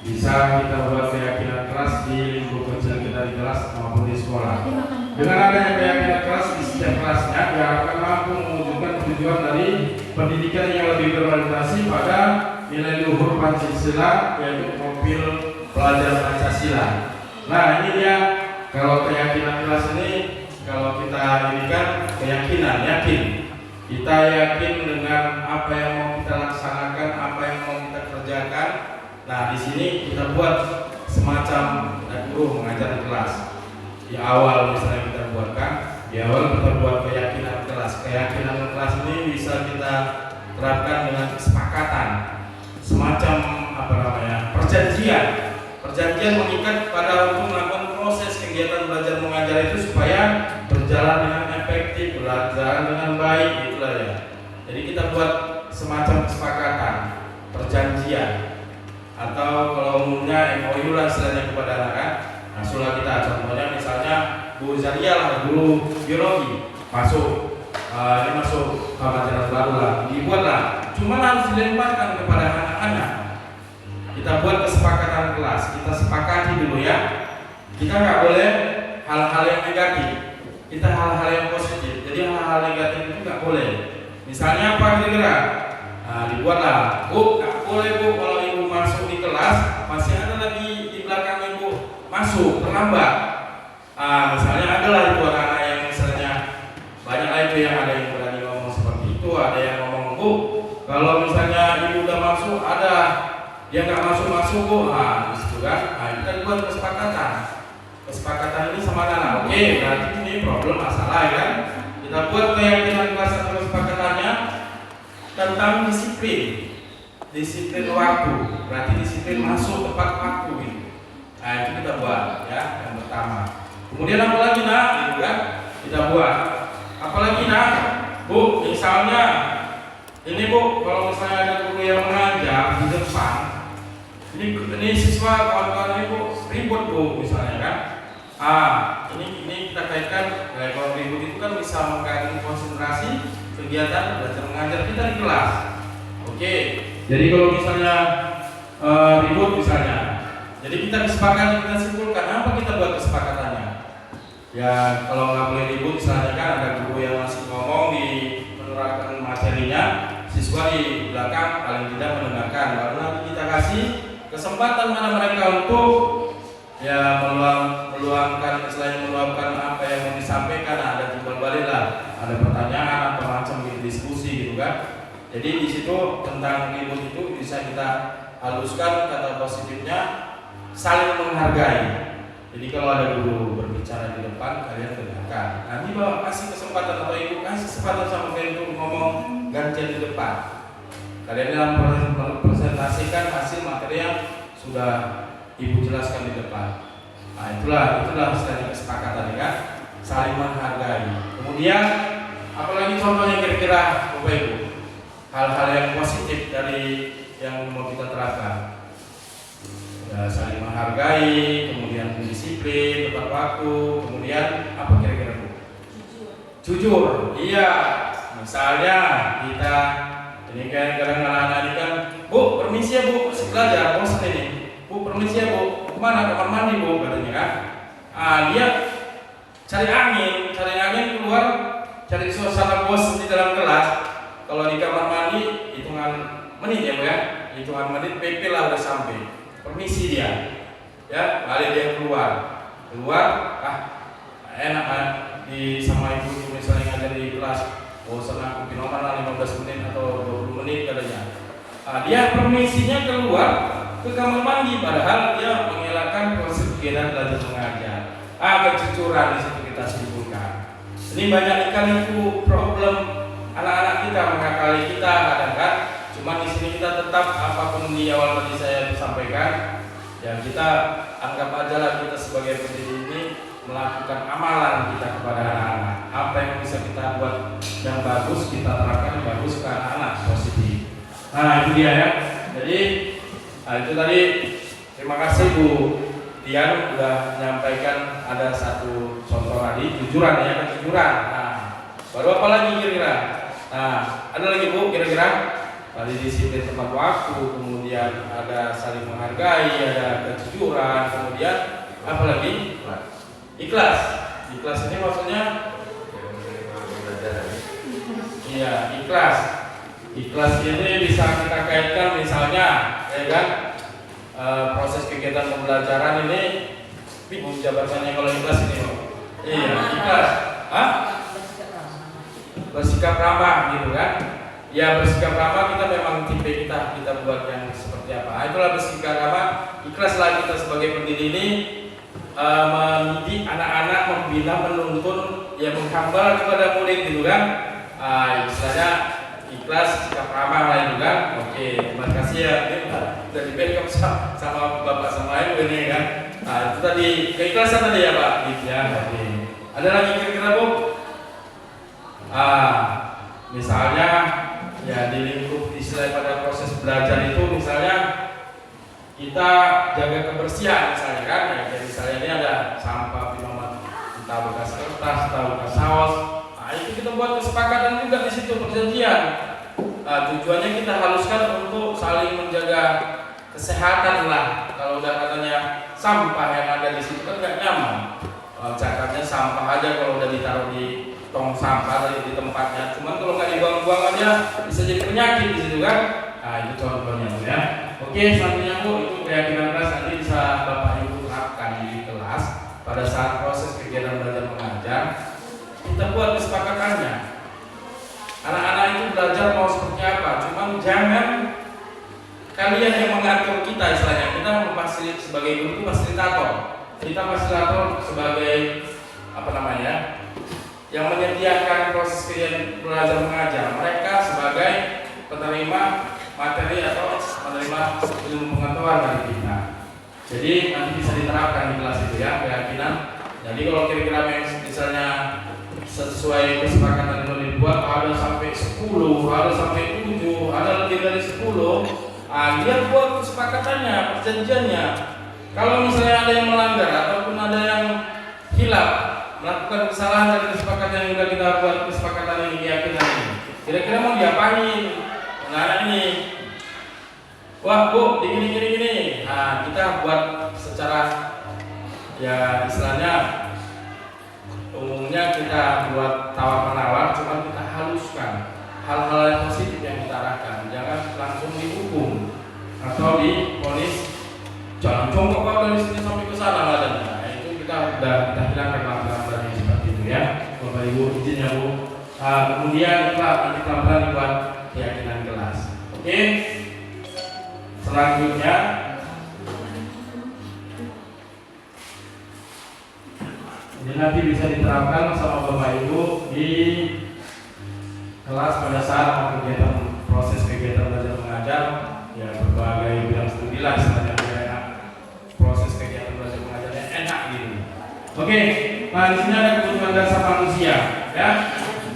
bisa kita buat keyakinan kelas di lingkup kecil kita di kelas maupun di sekolah. Dengan adanya keyakinan kelas di setiap kelasnya diharapkan mampu mewujudkan tujuan dari pendidikan yang lebih berorientasi pada nilai luhur Pancasila, yaitu profil pelajar Pancasila. Nah ini dia, kalau keyakinan kelas ini, kalau kita ini kan keyakinan, yakin. Kita yakin dengan apa yang mau kita laksanakan, apa yang mau kita kerjakan. Nah di sini kita buat semacam guru mengajar di kelas. Di awal misalnya kita buatkan, di awal kita buat keyakinan kelas. keyakinan kelas ini bisa kita terapkan dengan kesepakatan, semacam perjanjian mengikat pada untuk melakukan proses kegiatan belajar mengajar itu supaya berjalan dengan efektif, berjalan dengan baik, itulah ya. Jadi kita buat semacam kesepakatan, perjanjian, atau kalau umumnya MOU lah istilahnya kepada anak-anak. Nah, sulah kita contohnya misalnya Bu Zaria lah, guru biologi masuk, ini masuk pelajaran baru lah, dibuatlah. Cuma harus dilemparkan kepada anak-anak. Kita buat kesepakatan kelas, kita sepakati dulu ya. Kita nggak boleh hal-hal yang negatif, kita hal-hal yang positif. Jadi hal-hal negatif itu nggak boleh. Misalnya apa kira-kira? Nah, dibuatlah, Bu, nggak boleh Bu kalau ibu masuk di kelas masih ada lagi di belakang ibu masuk terlambat. Misalnya adalah itu anak-anak yang misalnya banyak lah itu yang ada yang berani ngomong seperti itu, ada yang ngomong Bu, kalau misalnya ibu udah masuk ada dia nggak masuk Bu, disitu kan. Kita buat kesepakatan ini sama anak. Oke, berarti ini problem masalah ya kan. Kita buat keyakinan kelas atau kesepakatannya tentang disiplin waktu. Berarti disiplin masuk tepat waktu gitu. Nah itu kita buat ya yang pertama. Kemudian apa lagi nak? Gitu kan? Kita buat. Apalagi nak? Bu, misalnya ini Bu, kalau misalnya ada guru yang mengajar di depan. Ini siswa kawan-kawan ini Bu ribut Bu misalnya kan. Ini kita kaitkan kalau ribut itu kan bisa mengganggu konsentrasi kegiatan belajar mengajar kita di kelas. Oke. Jadi kalau misalnya ribut misalnya, jadi kita kesepakatan, kita simpulkan apa kita buat kesepakatannya. Ya kalau nggak boleh ribut misalnya kan ada guru yang masih ngomong di menerangkan materinya, siswa di belakang paling tidak mendengarkan. Baru nanti kita kasih kesempatan mana mereka untuk ya meluangkan apa yang mau disampaikan. Ada timbal balik lah, ada pertanyaan atau macam diskusi gitu kan. Jadi di situ tentang ribut itu bisa kita haluskan kata positifnya saling menghargai. Jadi kalau ada guru berbicara di depan kalian dengarkan. Nanti bawa kasih kesempatan atau ibu kasih kesempatan sama kalian untuk ngomong gantian di depan. Kalian dalam presentasikan hasil materi yang sudah ibu jelaskan di depan. Nah itulah istilahnya kesepakatan ya, saling menghargai. Kemudian apalagi contohnya kira-kira Bapak Ibu, hal-hal yang positif dari yang mau kita terapkan. Ya, saling menghargai, kemudian disiplin, tepat waktu, kemudian apa kira-kira Bu? Jujur. Iya. Misalnya kita ini kan kadang anak-anak ini kan, Bu, permisi ya Bu, masih belajar, bosan ini. Bu, permisi ya Bu, kemana? Kamar mandi Bu, katanya kan. Dia cari angin keluar, cari suasana bos di dalam kelas. Kalau di kamar mandi, hitungan menit ya Bu ya, hitungan menit PP lah udah sampai. Permisi dia, ya balik dia keluar, enak kan di sama ibu misalnya ngajar di kelas. Bosan aku pinoman lah 15 menit atau 20 menit katanya. Dia permisinya keluar ke kamar mandi padahal dia mengelakkan proses kegiatan belajar mengajar. Kejujuran di situ kita simpulkan. Ini banyak sekali itu problem anak-anak kita mengakali kita kadang kan. Cuma di sini kita tetap apapun di awal tadi saya sampaikan, ya kita anggap aja lah kita sebagai pendidik ini melakukan amalan kita kepada anak-anak. Apa yang bisa kita buat yang bagus kita terapkan bagus ke anak-anak positif. Nah itu dia ya. Jadi itu tadi. Terima kasih Bu Dian sudah menyampaikan ada satu contoh tadi kejujuran ya, kejujuran. Nah baru apa lagi kira-kira? Nah ada lagi Bu kira-kira? Tadi disiplin tepat waktu, kemudian ada saling menghargai, ada kejujuran, kemudian apa lagi? Ikhlas. Ikhlas ini maksudnya? Iya, ikhlas. Ikhlas ini bisa kita kaitkan misalnya, ya kan? Proses kegiatan pembelajaran ini, Bu jabatannya kalau ikhlas ini, iya, ikhlas. Bersikap ramah gitu kan? Ya bersikap ramah kita memang tipe kita buat yang seperti apa. Itulah bersikap ramah. Ikhlaslah kita sebagai pendidik ini mendidik anak-anak, membina, menuntun, ya menghamba kepada murid gitu kan. istilahnya ikhlas, sikap ramah lah juga. Oke, terima kasih ya. Ini udah di backup sama bapak sama ibu ini kan. Itu tadi keikhlasan tadi ya Pak. Ya, oke. Ada lagi kira-kira Bu? Misalnya ya di lingkup istilah pada proses belajar itu misalnya kita jaga kebersihan misalnya kan. Ya, kayak misalnya ini ada sampah di entah bekas kertas, entah bekas saus. Itu kita buat kesepakatan juga di situ perjanjian. Tujuannya kita haluskan untuk saling menjaga kesehatan lah. Kalau udah katanya sampah yang ada di situ kan nggak nyaman. Cakapnya sampah aja kalau udah ditaruh di tong sampah di tempatnya. Cuman kalau nggak dibuang-buang aja bisa jadi penyakit di situ kan. Itu contohnya Bu ya. Oke, selanjutnya Bu, itu keyakinan kelas nanti bisa Bapak Ibu terapkan di kelas pada saat proses kegiatan belajar mengajar. Kita buat kesepakatannya. Anak-anak itu belajar mau seperti apa, cuman jangan kalian yang mengatur kita istilahnya. Kita sebagai guru itu fasilitator. Kita fasilitator sebagai apa namanya? Yang menyediakan proses kegiatan belajar mengajar. Mereka sebagai penerima materi atau menerima ilmu pengetahuan dari kita. Jadi nanti bisa diterapkan di kelas itu ya, keyakinan. Jadi kalau kira-kira misalnya sesuai kesepakatan yang dibuat ada sampai 10, ada sampai 7, ada lebih dari 10. Dia buat kesepakatannya, perjanjiannya. Kalau misalnya ada yang melanggar ataupun ada yang hilaf, melakukan kesalahan dari kesepakatan yang sudah kita buat, kesepakatan ini, keyakinan ini, kira-kira mau diapain? Nah ini, wah Bu, gini. Kita buat secara ya istilahnya umumnya kita buat tawar-menawar, cuma kita haluskan hal-hal yang positif yang kita arahkan. Jangan langsung dihukum atau divonis jangan congkok dari sini sampai ke sana lah. Itu kita hilangkan langkah-langkah seperti itu ya. Bapak Ibu izin ya Bu. Kemudian kita nanti pelan-pelan dibuat keyakinan kelas. Oke. Selanjutnya ini nanti bisa diterapkan sama Bapak Ibu di kelas pada saat kegiatan proses kegiatan belajar mengajar ya berbagai bidang studi lah istilahnya enak. Proses kegiatan belajar mengajarnya enak gitu. Oke, nah di sini ada kebutuhan dasar manusia ya.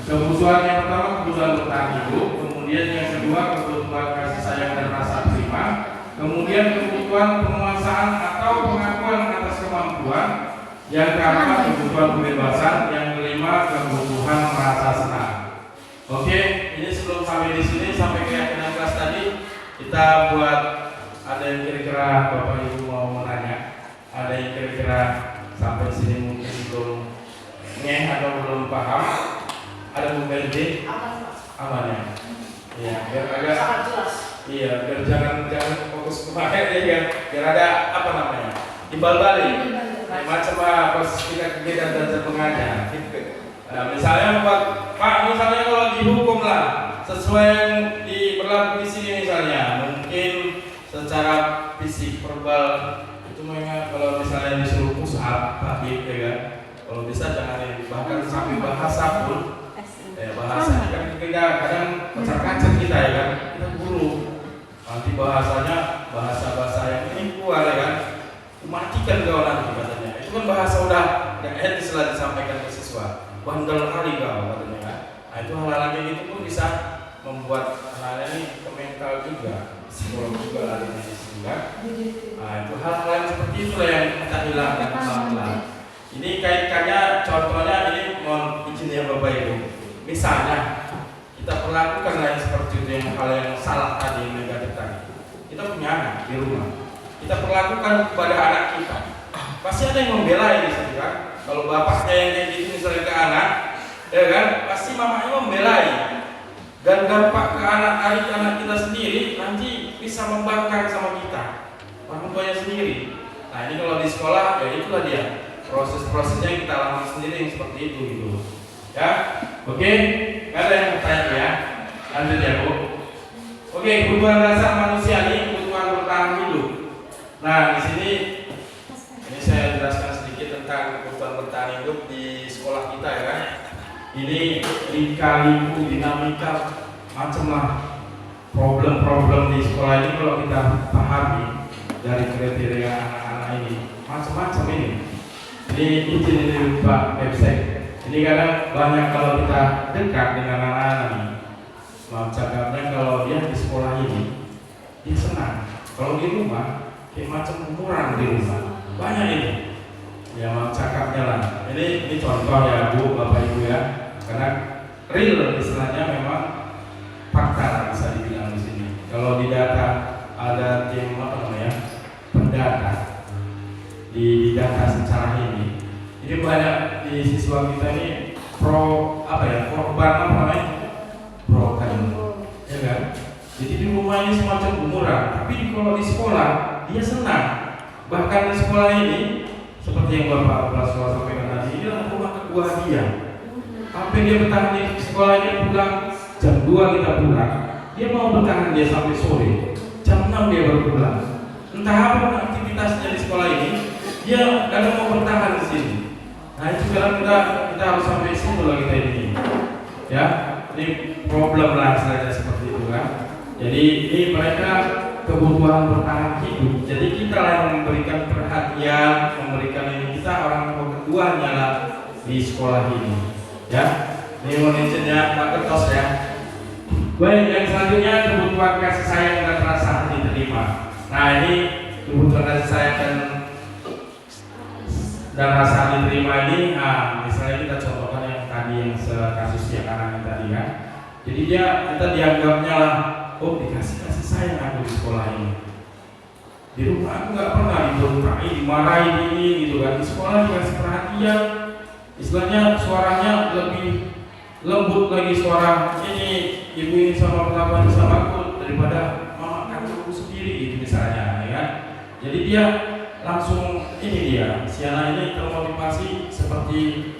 Kebutuhan yang pertama kebutuhan bertahan hidup, kemudian yang kedua kebutuhan kasih sayang dan rasa terima, kemudian kebutuhan penguasaan atau pengakuan atas kemampuan, yang keempat kebutuhan kebebasan, yang kelima kebutuhan merasa senang. Oke, ini sebelum sampai di sini sampai keyakinan kelas tadi kita buat ada yang kira-kira Bapak Ibu mau menanya, ada yang kira-kira sampai sini mungkin belum atau belum paham, ada Bu Berdi aman ya? Iya, biar agak iya biar jangan fokus kemarin ya, biar ada apa namanya timbal balik. Macam proses kita kegiatan belajar mengajar. Nah, misalnya buat Pak, misalnya kalau dihukum lah sesuai yang berlaku di sini misalnya, mungkin secara fisik verbal itu memang kalau misalnya disuruh push up gitu ya kan. Kalau bisa jangan bahkan sampai bahasa pun bahasa kan kita kadang kocar-kacir kita ya kan, kita guru nanti bahasanya bahasa yang ini keluar ya kan, matikan kau nanti katanya. Itu kan bahasa udah etis lah disampaikan ke siswa, bandel kali kau katanya kan. Nah itu hal-hal kayak gitu pun bisa membuat hal ini ke mental juga, psikolog juga lah di sini kan. Nah itu hal-hal yang seperti itulah yang kita hilangkan pelan-pelan. Ini kaitannya contohnya ini mohon izin ya Bapak Ibu. Misalnya kita perlakukan yang seperti itu, yang hal yang salah tadi, yang negatif tadi. Kita punya anak di rumah, kita perlakukan kepada anak kita, pasti ada yang membela ini kan. Kalau bapaknya yang kayak gitu misalnya ke anak, ya kan, pasti mamanya membelai dan dampak ke anak kita sendiri nanti bisa membangkang sama kita, orang tuanya sendiri. Nah ini kalau di sekolah ya itulah dia proses-prosesnya yang kita alami sendiri yang seperti itu gitu ya. Oke, nggak ada yang bertanya ya, lanjut ya Bu. Oke, kebutuhan dasar manusia ini kebutuhan bertahan hidup. Nah di sini ini saya jelaskan sedikit tentang kebutuhan bertahan hidup di sekolah kita ya kan. ini lika-liku dinamika macam lah problem-problem di sekolah ini kalau kita pahami dari kriteria anak-anak ini macam-macam ini. Ini izin ini Pak website. Ini kadang banyak kalau kita dekat dengan anak-anak ini, cakapnya kalau dia di sekolah ini dia senang. Kalau di rumah kayak macam kurang di rumah. Banyak ini. Ya cakapnya lah. Ini contoh ya Bu, Bapak Ibu ya. Karena real istilahnya memang fakta bisa dibilang di sini. Kalau di data ada tim apa namanya pendata di data secara ini. Jadi banyak di siswa kita ini korban apa namanya broken, ya kan? Jadi di rumah ini semacam umuran, tapi kalau di sekolah dia senang. Bahkan di sekolah ini seperti yang Bapak Sekolah sampaikan tadi, ini adalah rumah kedua dia. Apa dia bertahan di sekolah ini pulang jam 2 kita pulang, dia mau bertahan dia sampai sore, jam 6 dia baru pulang. Entah apa aktivitasnya di sekolah ini, dia kadang mau bertahan di sini. Nah itu sekarang kita harus sampai situ lah kita ini, ya. Ini problem lah istilahnya seperti itu kan. Jadi ini mereka kebutuhan bertahan hidup. Jadi kita lah yang memberikan perhatian, memberikan ini, kita orang keduanya lah di sekolah ini, ya. Ini manajernya Pak Kertos ya. Baik, yang selanjutnya kebutuhan kasih sayang dan rasa diterima. Nah ini kebutuhan kasih sayang dan rasa diterima ini, misalnya kita contohkan yang tadi yang kasus yang anak tadi kan. Jadi kita dianggapnya lah, oh dikasih kasih sayang aku di sekolah ini. Di rumah aku nggak pernah dibentai, dimarahin ini gitu kan. Di sekolah dikasih perhatian, istilahnya suaranya lebih lembut lagi suara ini ibu ini sama perlakuan sama aku daripada mama kandungku sendiri gitu misalnya, ya kan. Jadi dia langsung ini dia si anak ini termotivasi seperti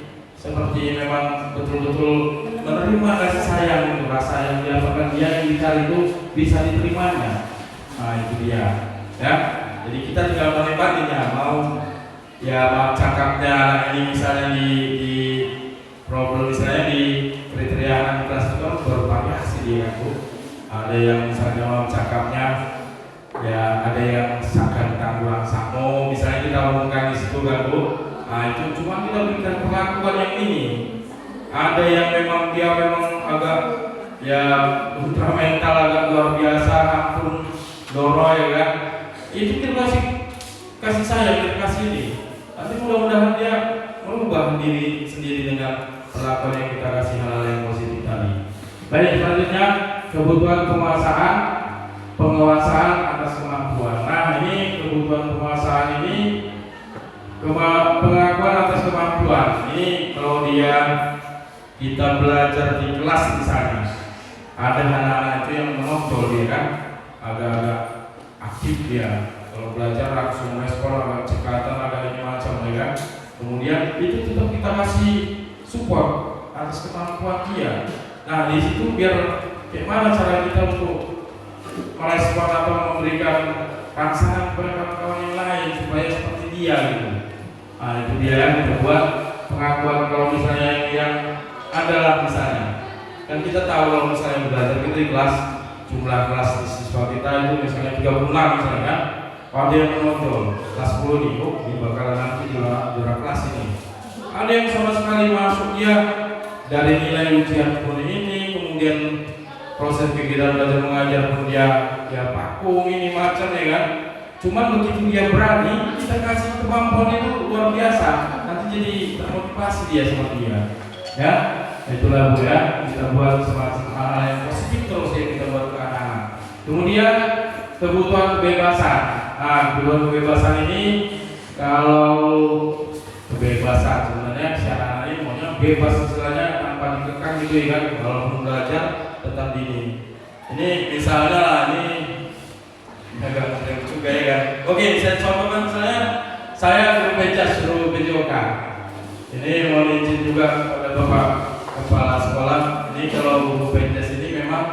memang betul-betul menerima kasih sayang itu, rasa yang dilakukan dia yang dicari itu bisa diterimanya. Nah itu dia ya. Jadi kita tinggal menikmatinya, mau cakapnya ini misalnya di problem misalnya di kriteria anak kelas itu bervariasi dia Bu. Ada yang misalnya mau cakapnya ya, ada yang akan tanggulang samo misalnya kita omongkan di situ kan Bu. Nah itu cuma kita berikan perlakuan yang ini. Ada yang memang dia memang agak ya ultra mental, agak luar biasa, ampun doro ya kan. Itu kita kasih sayang, kita kasih ini. Nanti mudah-mudahan dia merubah diri sendiri dengan perlakuan yang kita kasih, hal-hal yang positif tadi. Baik, selanjutnya kebutuhan penguasaan atas kemampuan. Nah ini kebutuhan penguasaan ini pengakuan atas kemampuan. Ini kalau kita belajar di kelas misalnya, ada anak-anak itu yang menonjol dia kan, agak-agak aktif dia. Kalau belajar langsung respon, agak cekatan, agak ini macam ya kan. Kemudian itu tetap kita kasih support atas kemampuan dia. Nah di situ biar bagaimana cara kita untuk merespon atau memberikan rangsangan kepada kawan-kawan yang lain supaya seperti dia gitu. Nah itu dia yang kita buat pengakuan. Kalau misalnya yang adalah misalnya kan kita tahu kalau misalnya belajar kita di kelas, jumlah kelas di siswa kita itu misalnya 36 misalnya kan. Kalau dia menonjol kelas 10 nih, ini bakalan nanti juara kelas ini. Ada yang sama sekali masuk dia dari nilai ujian pun ini, kemudian proses kegiatan belajar mengajar pun dia pakung ini macam ya kan. Cuman begitu dia berani, kita kasih kemampuan itu luar biasa. Nanti jadi termotivasi dia sama dia. Ya, itulah Bu ya, kita buat semacam hal yang positif terus ya kita buat ke anak-anak. Kemudian kebutuhan kebebasan. Nah, kebutuhan kebebasan ini kalau kebebasan sebenarnya si anak-anak ini maunya bebas istilahnya tanpa dikekang gitu ya kan. Kalau mau belajar tetap ini misalnya lah ini agak mudah juga ya kan. Oke, saya contohkan misalnya saya guru PJ suruh PJOK. Ini mau izin juga kepada Bapak Kepala Sekolah. Ini kalau guru PJ ini memang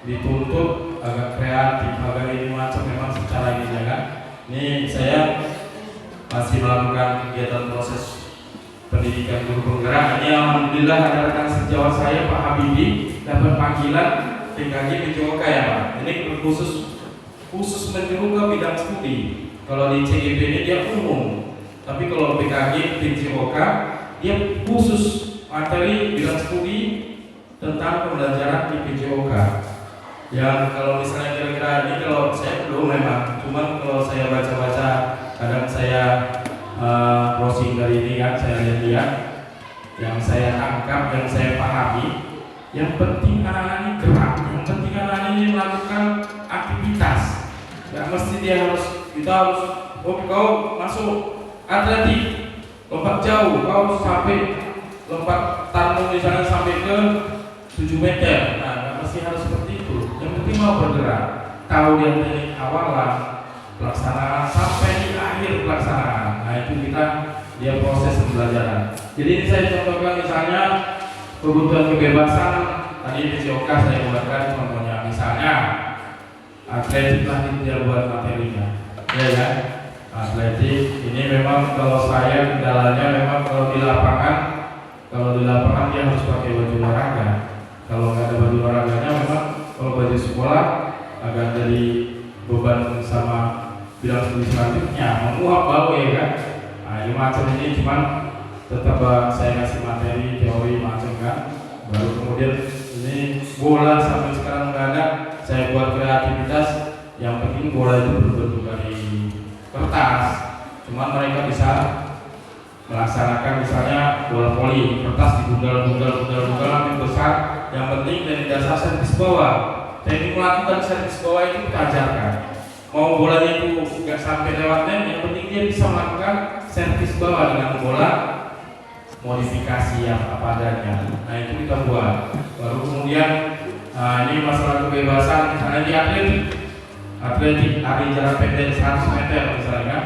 dituntut agak kreatif, agak ini macam memang secara ini ya kan. Ini saya masih melakukan kegiatan proses pendidikan guru penggerak. Ini alhamdulillah ada rekan sejawat saya Pak Habibie dapat panggilan PKG PJOK ya Pak. Ini khusus menyeru ke bidang studi. Kalau di CGP ini dia umum, tapi kalau PKG PJOK dia khusus materi bidang studi tentang pembelajaran di PJOK. Yang kalau misalnya kira-kira ini kalau saya belum memang, cuman kalau saya baca-baca kadang saya browsing dari ini kan saya lihat yang saya tangkap, yang saya pahami, yang penting anak-anak ini gerak, yang penting anak-anak ini melakukan aktivitas. Ya mesti kita harus kau masuk atletik, lompat jauh, kau sampai lompat tarung misalnya sampai ke 7 meter. Nah, mesti harus seperti itu. Yang penting mau bergerak, tahu dia teknik awalan, pelaksanaan sampai di akhir pelaksanaan. Nah itu dia proses pembelajaran. Jadi ini saya contohkan misalnya kebutuhan kebebasan. Tadi PJOK saya buatkan contohnya misalnya atletik lah dia buat materinya, ya kan? Atletik ini memang kalau saya kendalanya memang kalau di lapangan dia harus pakai baju olahraga. Kalau nggak ada baju olahraganya memang kalau baju sekolah agak jadi beban sama bidang studi selanjutnya, menguap bau ya kan. Nah ini macam ini cuman tetap saya kasih materi teori macam kan. Baru kemudian ini bola sampai sekarang nggak ada, saya buat kreativitas. Yang penting bola itu berbentuk dari kertas, cuman mereka bisa melaksanakan misalnya bola voli, kertas digundal sampai besar. Yang penting dari dasar servis bawah, teknik melakukan servis bawah itu kita ajarkan. Mau bolanya itu nggak sampai lewat net, yang penting dia bisa melakukan servis bawah dengan bola modifikasi yang apa adanya. Nah itu kita buat. Baru kemudian ini masalah kebebasan misalnya di atletik hari jarak pendek 100 meter misalnya.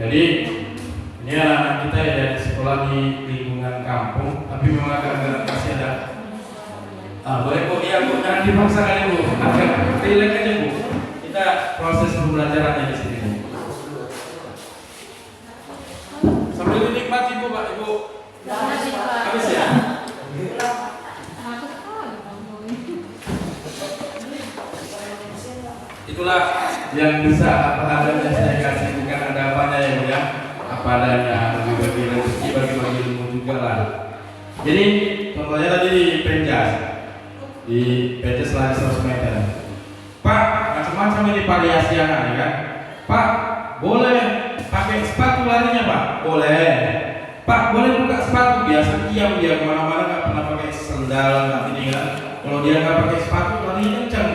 Jadi ini anak-anak kita ya dari sekolah di lingkungan kampung, tapi memang agak masih ada. Boleh Bu, iya Bu, jangan dipaksakan ya Bu. Relax aja Bu. Kita proses pembelajarannya di sini Bu. Sambil dinikmati Bu, Pak Ibu. Habis ya? Itulah yang bisa apa adanya saya kasih, bukan ada apanya ya Bu ya. Apa adanya, bagi-bagi rezeki, bagi-bagi ilmu juga lah. Jadi contohnya tadi di Penjas lari 100 meter. Pak, macam-macam ini variasi anak ya kan. Pak, boleh pakai sepatu larinya Pak? Boleh. Pak, boleh buka sepatu? Biasa diam dia kemana-mana nggak pernah pakai sendal nggak ini kan. Kalau dia nggak pakai sepatu larinya kencang.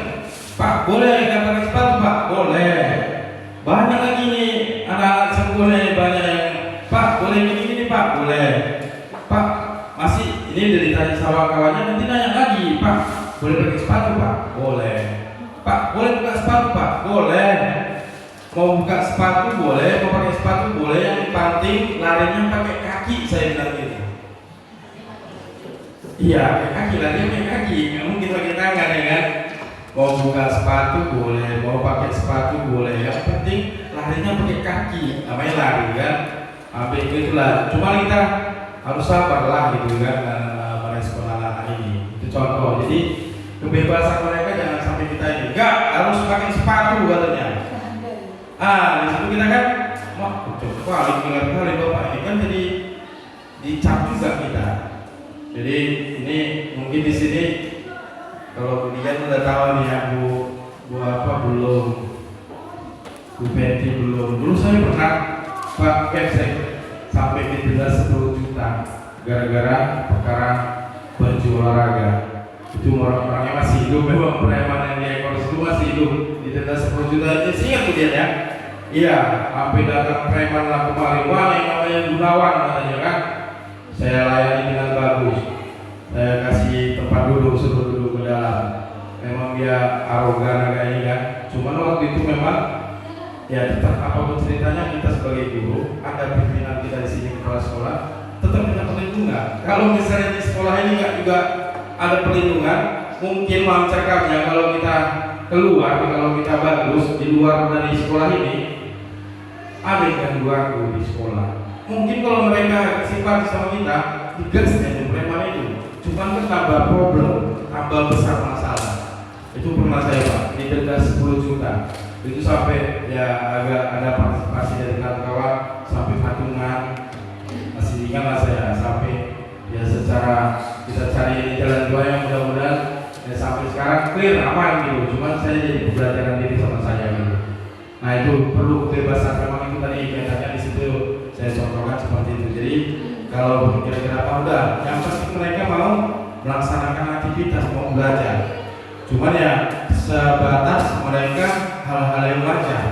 Pak, boleh nggak pakai sepatu Pak? Boleh. Banyak lagi nih anak-anak yang boleh, banyak yang Pak boleh gini Pak? Boleh. Pak masih ini dari tanya sama kawannya, nanti nanya lagi Pak boleh pakai sepatu Pak? Boleh. Pak boleh buka sepatu Pak? Boleh. Mau buka sepatu boleh, mau pakai sepatu boleh, yang penting larinya pakai kaki, saya bilang gitu. Iya, pakai kaki, larinya pakai kaki, nggak mungkin pakai tangan ya kan. Mau buka sepatu boleh, mau pakai sepatu boleh, yang penting larinya pakai kaki, namanya lari kan. Sampai itulah, cuma kita harus sabar lah gitu kan merespon anak-anak ini. Itu contoh. Jadi kebebasan mereka jangan sampai kita ini enggak harus pakai sepatu katanya. Di situ kita kan coba kali Bapak ini kan jadi dicap juga kita. Jadi ini mungkin di sini kalau kalian udah tahu nih ya Bu apa belum, Bu Peti belum. Dulu saya pernah Pak Kepsek sampai didenda 10 juta gara-gara perkara baju olahraga. Itu orang-orangnya masih hidup, memang preman yang di ekor itu masih hidup, didenda 10 juta aja sih kemudian ya. Iya, sampai datang preman lah kemarin, wah yang namanya Gunawan katanya kan. Saya layani dengan bagus, saya kasih tempat duduk, suruh duduk ke dalam. Memang dia arogan kayaknya kan. Cuman waktu itu memang ya tetap apapun ceritanya kita sebagai guru, ada pimpinan kita di sini kepala sekolah, tetap minta perlindungan. Kalau misalnya di sekolah ini nggak juga ada perlindungan, mungkin mencerkamnya kalau kita keluar, kalau kita bagus di luar dari sekolah ini, ada yang ganggu di sekolah. mungkin kalau mereka simpati sama kita, digasnya di preman itu, cuman kan tambah problem, tambah besar masalah. Itu pernah saya Pak, didenda 10 juta. Itu sampai ya agak ada partisipasi dari kawan-kawan, sampai patungan, masih ingat lah saya, sampai ya secara kita cari jalan dua yang mudah-mudahan ya sampai sekarang clear aman gitu. Cuman saya jadi pembelajaran diri sama saya gitu. Nah itu perlu kebebasan, memang itu tadi kaitannya di situ saya contohkan seperti itu. Jadi kalau kira-kira apa udah, yang pasti mereka mau melaksanakan aktivitas, mau belajar. Cuman ya sebatas mereka hal-hal yang wajar.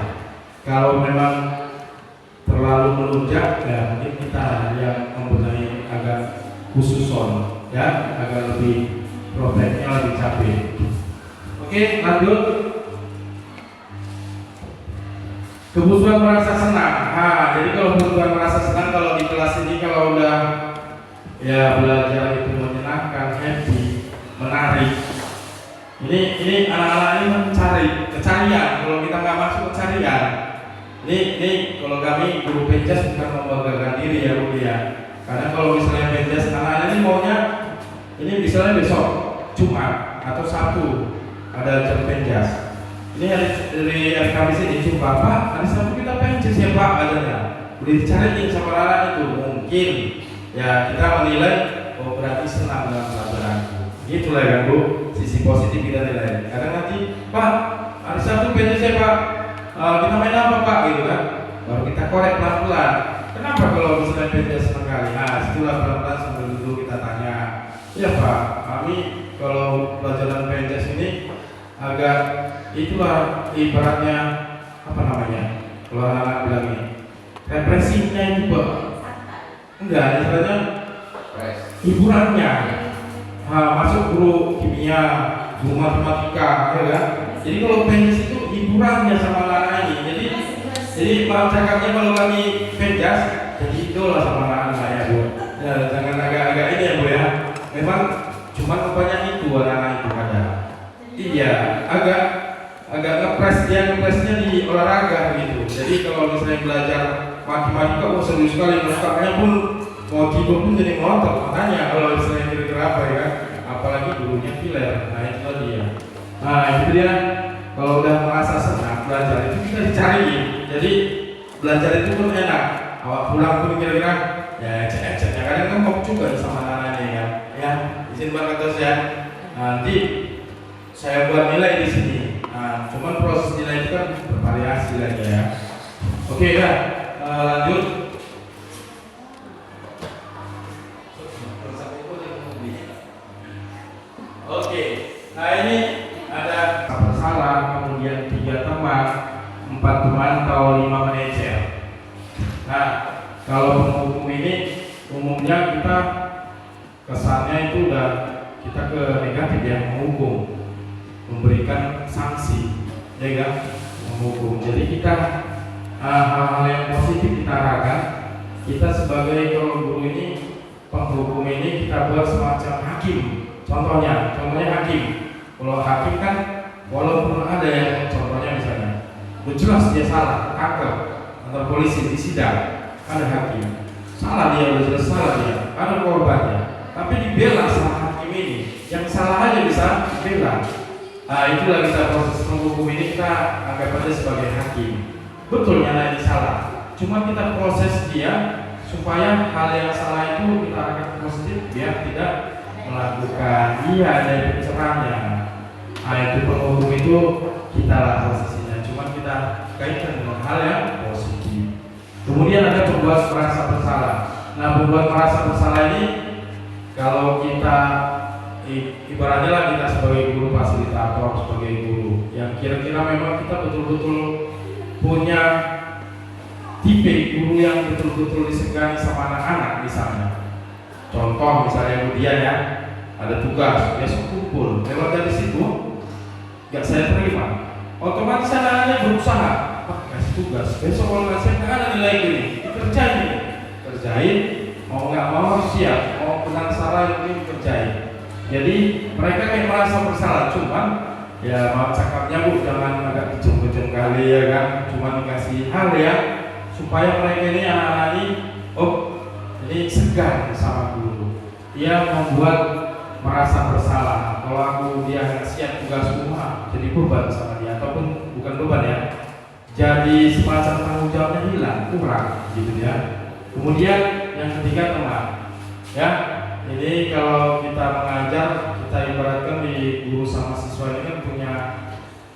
Kalau memang terlalu melunjak ya mungkin kita yang membenahi agak khususon ya, agak lebih profilnya lebih capek. Oke, lanjut. Kebutuhan merasa senang. Jadi kalau kebutuhan merasa senang, kalau di kelas ini kalau udah ya belajar itu menyenangkan, happy, menarik. Ini anak-anak ini mencari kecarian. Kalau kita nggak masuk kecarian, ini kalau kami guru penjas bukan membanggakan diri ya Bu ya. Karena kalau misalnya penjas anak-anak ini maunya ini misalnya besok Jumat atau Sabtu ada jam penjas. Ini dari Kamis ini coba Pak, hari Sabtu kita penjas ya Pak adanya. Udah dicariin sama anak itu, mungkin ya kita menilai oh berarti senang dengan pelajaran. Itulah kan Bu, sisi positif kita nilai. Karena nanti Pak hari Sabtu penjas ya Pak, kita main apa Pak gitu kan? Baru kita korek pelan-pelan. Kenapa kalau misalnya penjas sekali? Nah, setelah pelan-pelan sambil dulu kita tanya. Ya Pak, kami kalau pelajaran penjas ini agak itulah ibaratnya apa namanya? Kalau anak-anak bilang ini represinya itu Pak. Enggak, istilahnya hiburannya. Masuk guru kimia, guru matematika, ya kan? Jadi kalau penjas itu hiburannya sama anak-anak ini. Jadi maaf cakapnya kalau kami penjas jadi idola sama anak-anak saya Bu. Ya, jangan agak-agak ini ya Bu ya. Memang cuma kebanyakan itu anak-anak itu ada. Iya, agak ngepresnya di olahraga gitu. Jadi kalau misalnya belajar matematika kok seru sekali, makanya pun mau tidur pun jadi ngotot. Makanya kalau misalnya kira-kira apa ya, apalagi gurunya killer. Nah itu dia. Nah itu dia. Kalau udah merasa senang belajar itu kita dicari. Jadi belajar itu pun enak. Awak pulang pun kira-kira ya cek-cek. Kadang kan mau juga sama anak-anak ini kan. Ya izin banget terus ya. Nanti saya buat nilai di sini. Nah, cuman proses nilai itu kan bervariasi lagi ya. Oke ya, lanjut. Oke, nah ini ada bersalah, kemudian 3 teman, 4 pemantau, 5 manajer. Nah, kalau penghukum ini umumnya kita kesannya itu udah kita ke negatif ya, menghukum, memberikan sanksi, ya kan, menghukum. Jadi kita hal-hal yang positif kita arahkan. Kita sebagai guru ini, penghukum ini kita buat semacam hakim. Contohnya hakim. Kalau hakim kan walaupun ada yang contohnya misalnya jelas dia salah, ketangkep antar polisi di sidang, ada hakim salah, dia udah jelas salah, dia ada korbannya, tapi dibela sama hakim ini, yang salah aja bisa dibela. Nah itulah kita proses penghukum ini kita anggap aja sebagai hakim. Betul nyala ini salah, cuma kita proses dia supaya hal yang salah itu kita akan positif biar tidak melakukan dari pencerahnya. Nah itu penghukum itu kita lah posisinya, cuma kita kaitkan dengan hal yang positif. Kemudian ada pembuat merasa bersalah. Nah pembuat merasa bersalah ini kalau kita ibaratnya lah kita sebagai guru fasilitator, sebagai guru yang kira-kira memang kita betul-betul punya tipe guru yang betul-betul disegani sama anak-anak misalnya. Contoh misalnya kemudian ya ada tugas besok kumpul, lewat dari situ nggak saya terima, otomatis anak-anaknya berusaha kasih tugas besok kalau nggak saya ada nilai ini kerjain mau nggak mau harus siap, mau menang salah ini kerjain. Jadi mereka kayak merasa bersalah, cuman ya maaf cakapnya Bu jangan agak kejam-kejam kali ya kan, cuma dikasih hal ya supaya mereka ini anak-anak ini oh ini segan sama guru, dia membuat merasa bersalah. Kalau aku dia ngasih tugas rumah jadi beban sama dia, ataupun bukan beban ya, jadi semacam tanggung jawabnya hilang, kurang gitu ya. Kemudian yang ketiga teman, ya. Ini kalau kita mengajar, kita ibaratkan di guru sama siswa ini kan punya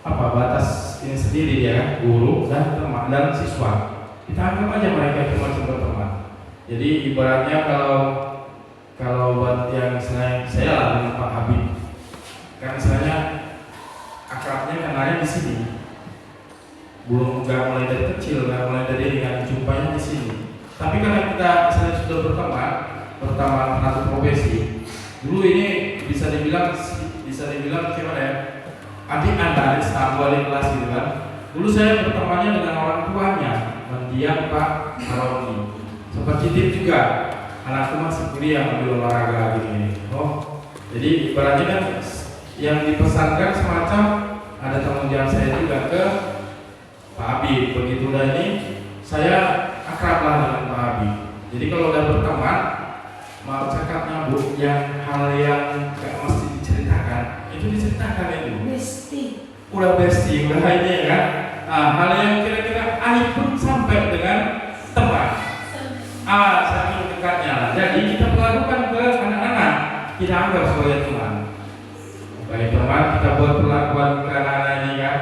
apa batas ini sendiri ya, guru dan teman dan siswa. Kita anggap aja mereka itu macam berteman. Jadi ibaratnya kalau buat yang saya lah dengan Pak Habib, kan misalnya akrabnya kenalnya di sini, belum nggak mulai dari kecil, nggak mulai dari dengan jumpanya di sini. Tapi karena kita misalnya sudah berteman satu profesi, dulu ini bisa dibilang gimana ya, adik anda di wali kelas gitu kan. Dulu saya bertemannya dengan orang tuanya, mendiang Pak Haroni. Sempat titip juga, anakku masih kuliah ambil olahraga gini. Oh, jadi ibaratnya kan yang dipesankan semacam ada tanggung jawab saya juga ke Pak Habib. Begitu dah ini saya akrab lah dengan Pak Habib. Jadi kalau udah berteman, mau cakapnya Bu, yang hal yang gak mesti diceritakan, itu diceritakan itu. Udah bestie, udah ini kan. Nah, hal yang kira-kira aib pun sampai dengan teman. Saking dekatnya. Jadi kita perlakukan ke anak-anak, kita anggap sebagai teman. Sebagai teman kita buat perlakuan ke anak-anak ini kan.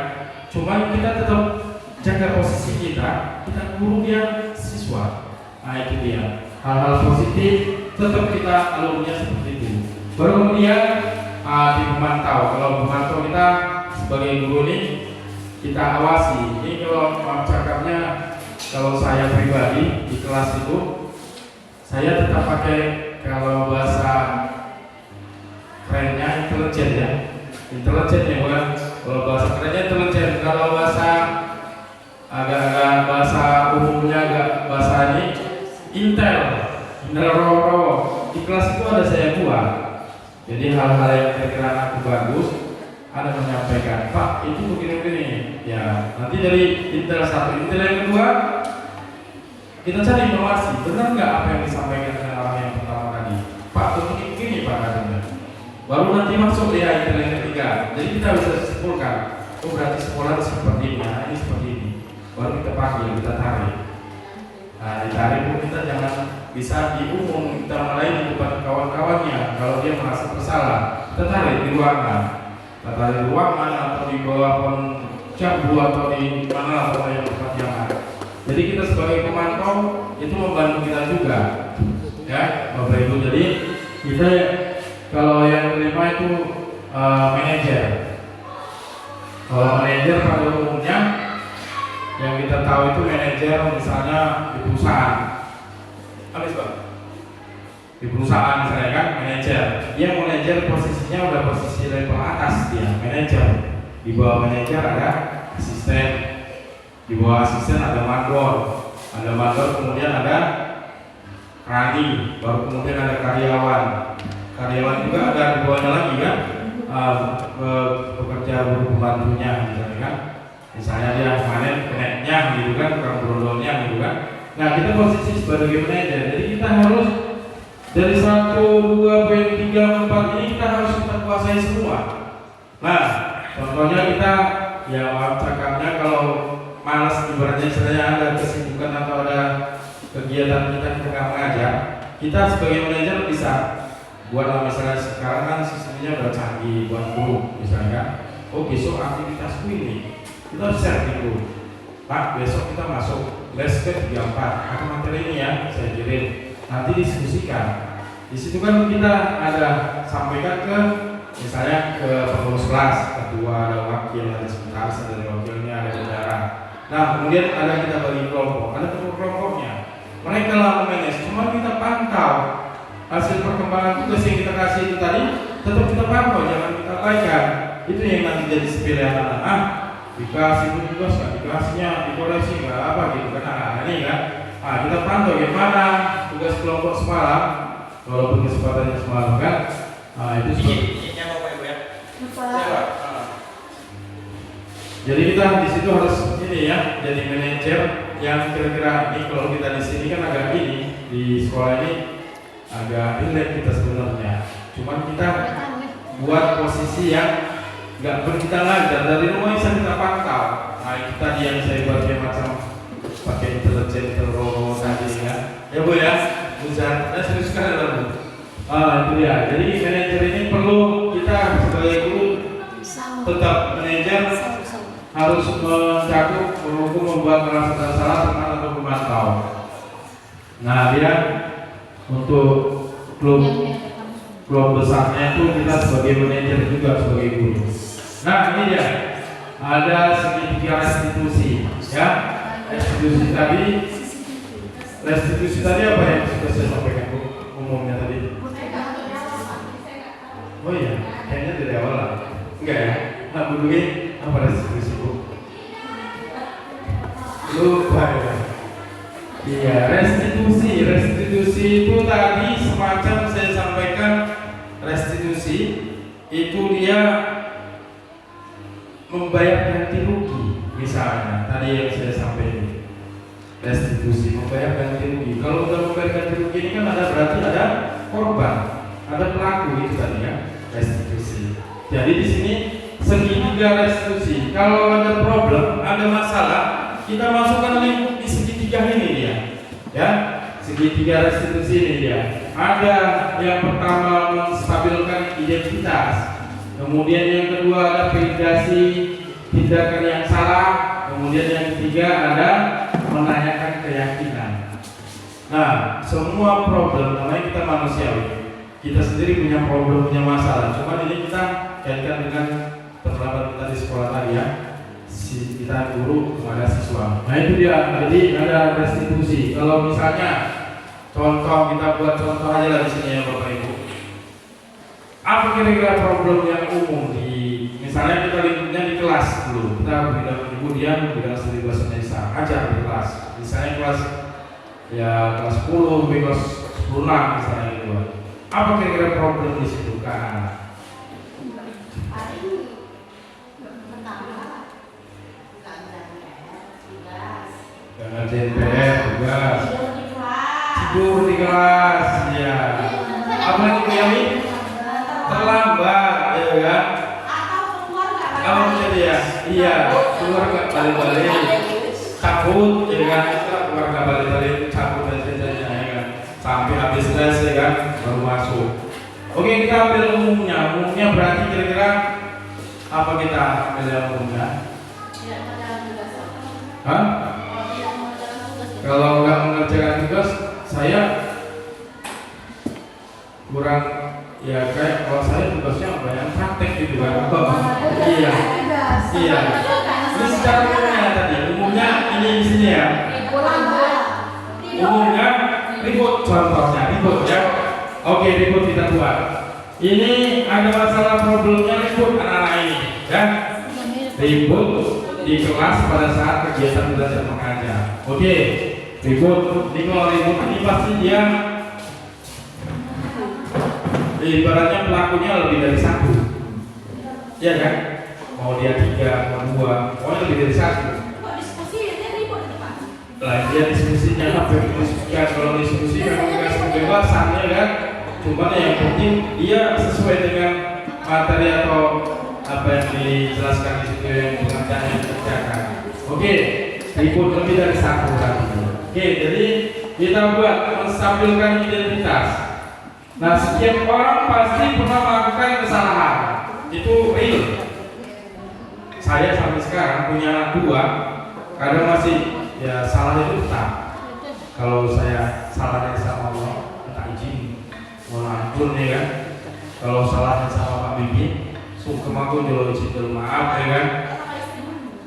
Cuma kita tetap jaga posisi kita guru dia siswa. Nah itu dia. Hal-hal positif tetap kita alurnya seperti itu. Baru kemudian di pemantau. Kalau pemantau kita sebagai guru ini kita awasi. Ini kalau cakapnya, kalau saya pribadi di kelas itu saya tetap pakai, kalau bahasa kerennya intelijen ya. Intelijen ya bukan. Kalau bahasa kerennya intelijen. Kalau bahasa agak-agak bahasa umumnya agak bahasa ini intel roro. Di kelas itu ada saya buat. Jadi hal-hal yang kira-kira aku bagus, ada menyampaikan, Pak itu begini-begini. Ya nanti dari intel satu, intel yang kedua kita cari informasi, benar nggak apa yang disampaikan dengan orang yang pertama tadi? Pak begini Pak katanya. Baru nanti masuk dia intel yang ketiga. Jadi kita bisa simpulkan, oh berarti sekolah seperti ini, ini seperti ini. Baru kita panggil, kita tarik. Nah ditarik pun kita jangan bisa diumum, kita mulai di depan kawan-kawannya. Kalau dia merasa bersalah, kita tarik di ruangan. Kita tarik di ruangan atau di bawah jambu atau di mana atau yang tempat yang ada. Jadi kita sebagai pemantau itu membantu kita juga, ya Bapak Ibu. Jadi kita kalau yang kelima itu manajer. Kalau manajer pada umumnya yang kita tahu itu manajer misalnya di perusahaan, habis Pak, di perusahaan misalnya kan manajer, dia manajer posisinya udah posisi level atas dia manajer. Di bawah manajer ada asisten, di bawah asisten ada mandor kemudian ada rani, baru kemudian ada karyawan juga ada di bawahnya lagi kan, pekerja pembantunya misalnya kan, misalnya dia panen keneknya gitu kan, tukang berondolnya gitu kan. Nah kita posisi sebagai manajer, jadi kita harus dari 1, 2, 3, 4 ini kita harus kita kuasai semua. Nah contohnya kita ya cakapnya kalau malas ibaratnya istilahnya ada kesibukan atau ada kegiatan kita nggak mengajar, kita sebagai manajer bisa buatlah misalnya sekarang kan sistemnya udah canggih buat guru misalnya kan, oh besok aktivitasku ini kita share di guru, Pak besok kita masuk les ke 34 atau materi ini ya saya kirim, nanti diskusikan. Di situ kan kita ada sampaikan ke misalnya ke pengurus kelas, ketua, ada wakil, ada sekretaris, ada wakilnya, ada bendara. Nah kemudian ada kita bagi kelompok, ada kelompoknya. Mereka lah memanage, cuma kita pantau hasil perkembangan tugas yang kita kasih itu tadi, tetap kita pantau, jangan kita abaikan. Itu yang nanti jadi sepele anak-anak. Dikasih tugas nggak, dikasihnya dikoreksi nggak apa gitu kan anak-anak ini kan. Nah kita pantau gimana tugas kelompok semalam, walaupun kesempatannya semalam kan. Nah itu seperti jadi kita di situ harus ini ya, jadi manajer yang kira-kira ini kalau kita di sini kan agak ini di sekolah ini agak relate kita sebenarnya. Cuman kita buat posisi yang nggak perlu kita ngajar, dari rumah bisa kita pantau. Nah itu tadi yang saya buat kayak macam pakai intelijen terus tadi ya Bu ya, bisa serius sekali lah Bu. Itu ya. Jadi manajer ini perlu kita sebagai guru tetap manajer harus mencakup, menghukum, membuat merasa salah, teman atau memantau. Nah dia untuk klub besarnya itu kita sebagai manajer juga sebagai guru. Nah ini dia, ada segitiga restitusi, ya. Restitusi tadi apa yang sudah saya sampaikan Bu? Umumnya tadi. Oh iya, kayaknya dari awal lah. Enggak ya? Nah Bu Dwi, apa restitusi Bu? Lupa ya. Iya, restitusi itu tadi semacam saya sampaikan, restitusi itu dia membayar ganti rugi. Misalnya tadi yang saya sampaikan, restitusi membayar ganti rugi. Kalau udah membayar ganti rugi ini kan berarti ada korban, ada pelaku, itu tadi ya, restitusi. Jadi di sini segitiga restitusi. Kalau ada problem, ada masalah, kita masukkan lingkup di segitiga ini dia, ya. Segitiga restitusi ini dia. Ada yang pertama menstabilkan identitas, kemudian yang kedua ada validasi tindakan yang salah, kemudian yang ketiga ada menanyakan keyakinan. Nah, semua problem, namanya kita manusiawi, kita sendiri punya problem, punya masalah. Cuma ini kita kaitkan dengan penerapan kita di sekolah tadi ya, kita guru kepada siswa. Nah itu dia, jadi ada restitusi. Kalau misalnya contoh, kita buat contoh aja lah di sini ya Bapak Ibu. Apa kira-kira problem yang umum di, misalnya kita lingkupnya di kelas dulu, kita bidang ibu dia bidang studi bahasa Indonesia, ajar di kelas. Misalnya kelas ya kelas 10, kelas 10 misalnya gitu. Apa kira-kira problem di situ kan? Ngerjain PR, tugas, tidur di kelas, ya. Apa lagi Bu Yami? Terlambat, ya kan? Kalau jadi ya, iya, keluar nggak balik-balik, cabut, ya kan? Keluar nggak balik-balik, cabut aja ya kan? Sampai habis tes, ya kan? Baru masuk. Oke, kita ambil umumnya. Umumnya berarti kira-kira apa kita ambil umumnya? Hah? Kalau nggak mengerjakan tugas, saya kurang ya, kayak kalau saya tugasnya banyak praktek gitu kan. Iya. Ini secara umumnya tadi, umumnya ini di sini ya. Umumnya ribut, contohnya ribut ya. Oke, ribut kita buat. Ini ada masalah problemnya ribut anak-anak ini, ya. Ribut di kelas pada saat kegiatan belajar mengajar. Oke, ribut. Ini kalau ribut ini pasti dia ibaratnya pelakunya lebih dari satu, ya kan? Mau dia 3, mau 2, pokoknya lebih dari satu. Lah dia diskusinya apa yang diskusikan? Kalau diskusi kan tugas kebebasan ya kan? Cuman yang penting dia sesuai dengan materi atau apa yang dijelaskan di situ yang pengajaran yang dikerjakan. Oke, ribut lebih dari satu tadi. Oke, jadi kita buat menstabilkan identitas. Nah, setiap orang pasti pernah melakukan kesalahan. Itu real. Saya sampai sekarang punya anak 2, kadang masih ya salah itu tetap. Kalau saya salahnya sama Allah, minta izin, mohon ampun ya kan. Kalau salahnya sama Pak Bibi, sungkem aku jual izin dulu, maaf ya kan.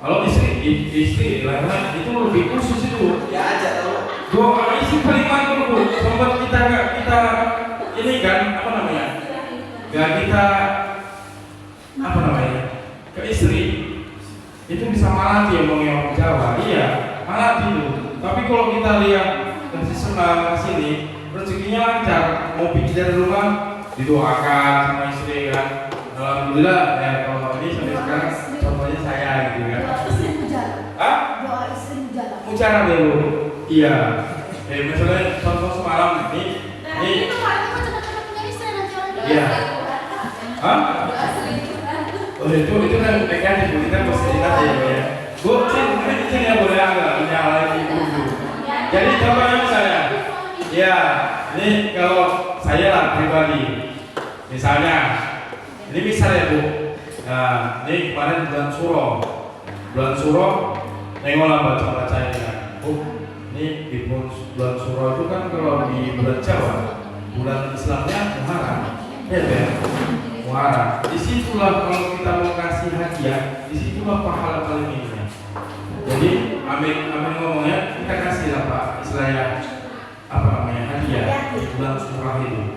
Kalau istri lainnya itu lebih khusus itu. Ya aja tahu. Doa istri paling mantap Bu. Sobat kita ini kan apa namanya? Gak kita apa namanya? Ke istri itu bisa malati ya orang Jawa. Iya, malati itu. Tapi kalau kita lihat dari sebelah sini rezekinya lancar, mau pergi dari rumah didoakan sama istri kan. Alhamdulillah ya, kalau ini sampai sekarang contohnya saya gitu kan. Doa istri mujarab. Hah? Doa istri mujarab. Mujarab dulu. Iya. Misalnya contoh semalam ini. Itu Pak, itu cepat-cepat punya istri nanti orang Iya. Hah? Oh itu kan negatif, kita positif aja ya. Bu, sini ya boleh agak menyalahi ibu. Jadi contohnya misalnya, ya ini kalau saya lah pribadi, misalnya, ini misalnya Bu, nah ini kemarin bulan Suro, nengoklah baca ini kan, Bu, ini di bulan Suro itu kan kalau di bulan Jawa, bulan Islamnya Muharram, ya. Muharram. Disitulah kalau kita mau kasih hadiah, disitulah pahala paling ini. Jadi amin ngomongnya kita kasih lah Pak istilahnya apa namanya hadiah di bulan Surah itu,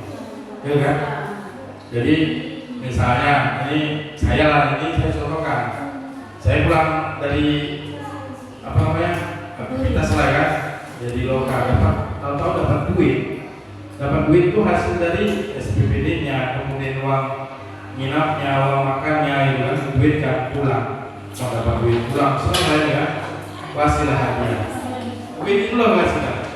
ya kan? Jadi misalnya ini saya contohkan, saya pulang dari apa namanya kita selesai kan, jadi lokal tahu-tahu dapat duit itu hasil dari SPBD-nya, kemudian uang nginapnya, uang makannya, itu kan duit kan pulang. Mau dapat duit pulang, semua ya, wasilah hadiah. Duit itu loh wasilah.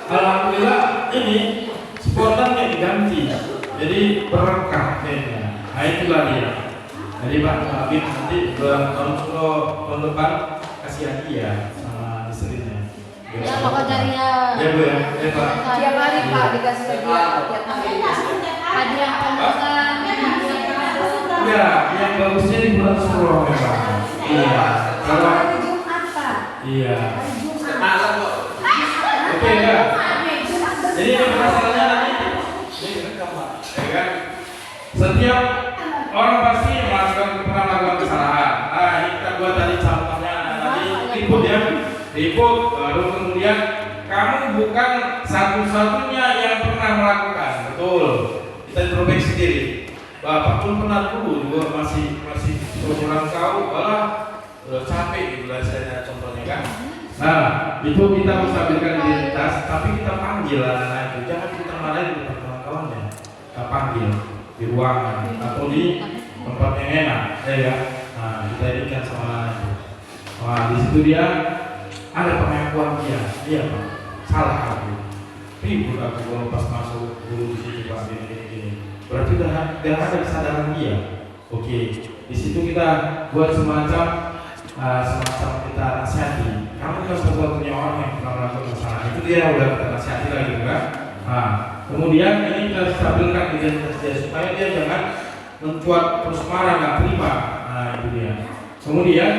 Alhamdulillah ini spontannya diganti, jadi berkah kayaknya. Nah itulah dia. Jadi Pak Habib nanti tahun depan kasih hadiah sama istrinya. Ya pokoknya dia. Ya Bu ya, Pak. Tiap hari Pak dikasih hadiah tiap hari. Hadiah pembukaan. Ya, yang bagusnya di bulan Suro memang. Iya. Kalau Hari Jumat Pak. iya. Hari Jumat. Oke ya. Jadi masalahnya nanti ini rekam Pak. Ya kan? Setiap orang pasti pernah melakukan kesalahan. Nah, ini kita buat tadi contohnya tadi ribut baru kemudian kamu bukan satu-satunya yang pernah melakukan. Betul. Kita introspeksi diri. Bapak pun pernah dulu juga masih kurang tahu, malah udah capek gitu lah saya contohnya kan. Nah itu kita bisa berikan identitas, tapi kita panggil anak itu, jangan kita marahin di depan kawan-kawannya. Kita panggil di ruangan atau di tempat yang enak, ya. Nah kita inikan sama anak itu. Nah di situ dia ada pengakuan dia Pak, salah aku, ribut aku kalau pas masuk dulu di sini pas ini. Berarti udah ada kesadaran dia. Oke, di situ kita buat semacam kita nasihati. Kamu kan satu-satunya orang yang pernah melakukan kesalahan. Itu dia udah kita nasihati lagi kan. Nah, kemudian ini kita stabilkan identitas dia supaya dia jangan mencuat terus marah nggak terima. Nah itu dia. Kemudian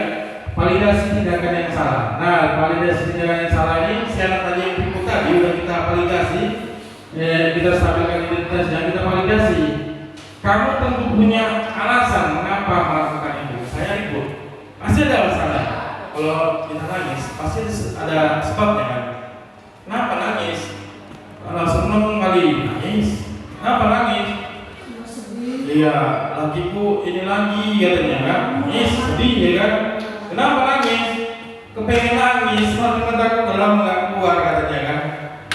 validasi tindakan yang salah. Nah, validasi tindakan yang salah ini syarat tadi yang berikut tadi udah kita validasi. Kita stabilkan identitasnya, kita validasi. Kamu tentu punya alasan mengapa melakukan itu. Saya ribut, pasti ada alasannya. Kalau kita nangis, pasti ada sebabnya kan. Kenapa nangis? Kalau senang kali nangis. Kenapa nangis? Iya, lakiku ini lagi katanya kan. Nangis, sedih ya kan. Kenapa nangis? Kepengen nangis, tapi kataku dalam nggak keluar katanya kan.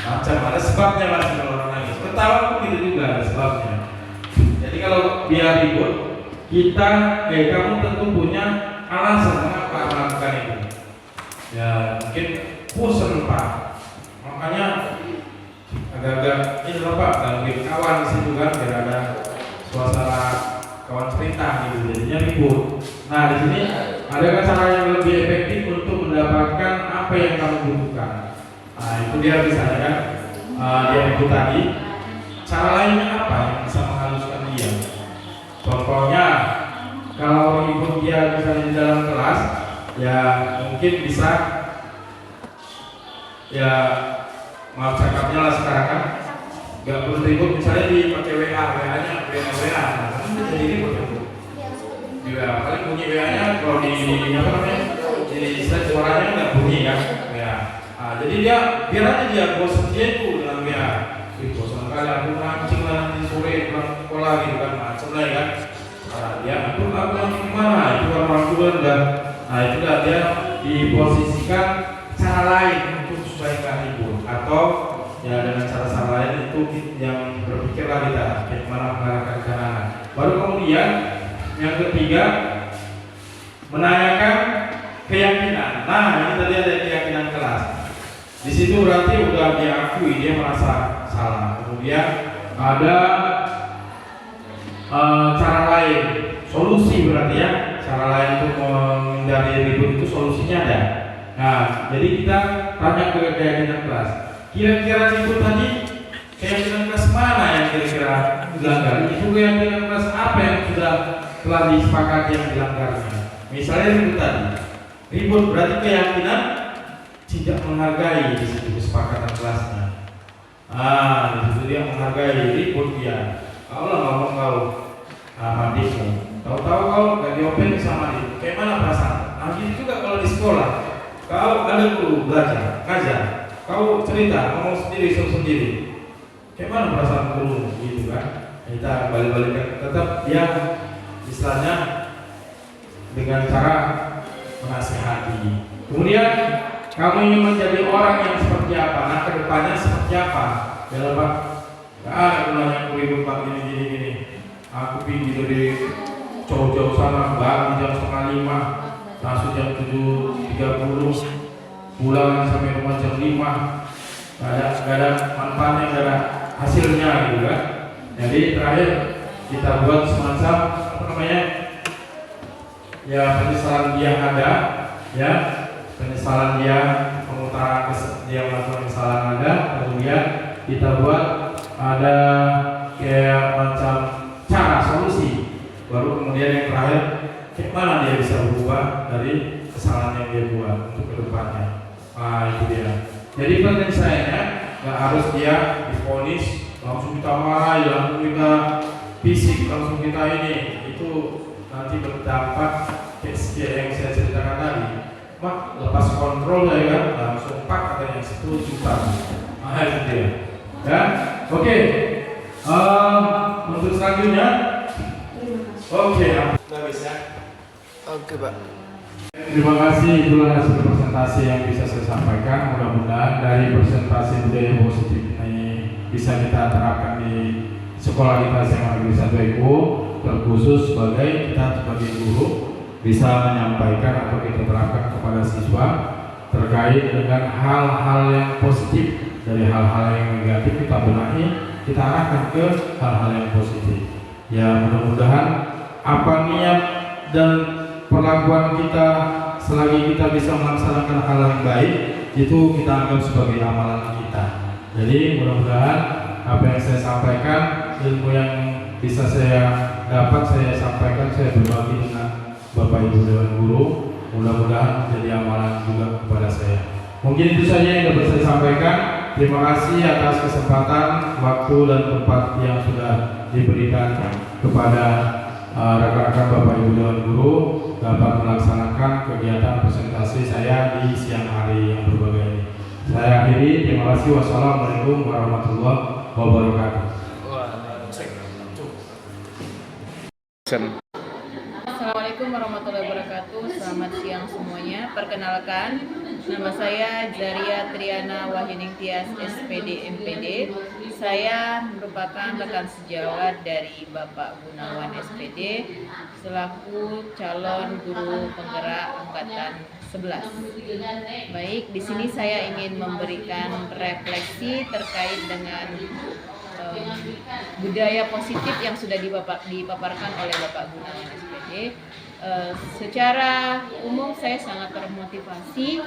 Macam ada sebabnya masih kalau orang nangis. Ketawa pun gitu juga ada sebabnya. Jadi kalau dia ribut, kamu tentu punya alasan mengapa melakukan itu. Ya mungkin bosan Pak. Makanya agak-agak ini lah Pak, gangguin kawan di situ kan, biar ada suasana kawan cerita gitu. Jadinya ribut. Nah di sini ada cara yang lebih efektif untuk mendapatkan apa yang kamu butuhkan. Nah itu dia misalnya kan dia ribut tadi. Cara lainnya apa yang bisa menghaluskan dia? Contohnya kalau ribut dia misalnya di dalam kelas, ya mungkin bisa ya maaf cakapnya lah sekarang kan nggak perlu ribut misalnya dipakai WA-nya nah, jadi ribut itu. Juga paling bunyi WA-nya kalau di apa namanya di slide suaranya nggak bunyi kan ya. Nah, jadi dia biar aja dia bosan dia itu dengan WA. Bosan kali aku mancing lah nanti sore pulang sekolah gitu kan macam lah ya. Dia aku nanti kemana itu orang tua dan nah itu dah dia diposisikan cara lain untuk supaya nggak ribut atau ya dengan cara lain itu yang berpikirlah kita bagaimana mengarahkan ke anak. Baru kemudian yang ketiga menanyakan keyakinan. Nah, ini tadi ada keyakinan kelas. Di situ berarti udah diakui dia merasa salah. Kemudian ada cara lain, solusi berarti ya. Cara lain untuk menghindari ribut itu solusinya ada. Nah, jadi kita tanya ke keyakinan kelas. Kira-kira ribut tadi keyakinan kelas mana yang kira-kira dilanggar? Itu keyakinan kelas apa yang sudah telah disepakati yang dilanggarnya? Misalnya ribut tadi. Ribut berarti keyakinan tidak menghargai di situ kesepakatan kelasnya. Di situ dia menghargai ribut dia. Kau lah ngomong kau adikmu. Tahu-tahu kau gak diopen sama dia. Kayak mana perasaan? Nah gitu juga kalau di sekolah. Kau ada guru belajar, ngajar. Kau cerita, ngomong sendiri, suruh sendiri. Kayak mana perasaan guru gitu kan? Kita balik-balikan. Tetap dia istilahnya dengan cara menasihati. Kemudian kamu ingin menjadi orang yang seperti apa? Nah kedepannya seperti apa? Ya Pak, gak ada gunanya aku ribut Pak gini. Aku pergi dari jauh-jauh sana, bangun jam 4:30, masuk jam 7:30, pulang sampai rumah jam 5. Gak ada manfaatnya, gak ada hasilnya gitu kan. Jadi terakhir kita buat semacam ya penyesalan dia ada, ya penyesalan dia, pengutaran dia melakukan kesalahan ada. Kemudian kita buat ada kayak macam cara solusi. Baru kemudian yang terakhir, gimana dia bisa berubah dari kesalahan yang dia buat untuk kedepannya. Itu dia. Jadi penyelesaiannya nggak harus dia divonis langsung kita marahi, langsung kita fisik, langsung kita ini. Itu nanti berdampak kayak yang saya ceritakan tadi. Mak lepas kontrol ya kan, langsung pak katanya 10 juta. Itu dia. Ya, oke. Untuk selanjutnya, oke, habis ya. Oke, Pak. Terima kasih, itulah hasil presentasi yang bisa saya sampaikan. Mudah-mudahan dari presentasi budaya positif ini bisa kita terapkan di sekolah kita SMA Negeri 1 Eko, terkhusus sebagai kita sebagai guru bisa menyampaikan atau kita terapkan kepada siswa terkait dengan hal-hal yang positif. Dari hal-hal yang negatif kita benahi, kita arahkan ke hal-hal yang positif. Ya mudah-mudahan apa niat dan perlakuan kita selagi kita bisa melaksanakan hal yang baik itu kita anggap sebagai amalan kita. Jadi mudah-mudahan apa yang saya sampaikan, ilmu yang bisa saya dapat saya sampaikan, saya berbagi dengan Bapak Ibu Dewan Guru, mudah-mudahan menjadi amalan juga kepada saya. Mungkin itu saja yang dapat saya sampaikan. Terima kasih atas kesempatan, waktu dan tempat yang sudah diberikan kepada rekan-rekan Bapak Ibu Dewan Guru dapat melaksanakan kegiatan presentasi saya di siang hari yang berbahagia ini. Saya akhiri, terima kasih. Wassalamualaikum warahmatullahi wabarakatuh. Assalamualaikum warahmatullahi wabarakatuh. Selamat siang semuanya. Perkenalkan, nama saya Zaria Triana Wahyuning Tias, SPD MPD. Saya merupakan rekan sejawat dari Bapak Gunawan SPD selaku calon guru penggerak angkatan 11. Baik, di sini saya ingin memberikan refleksi terkait dengan budaya positif yang sudah dipaparkan oleh Bapak Gunawan SPD. Secara umum saya sangat termotivasi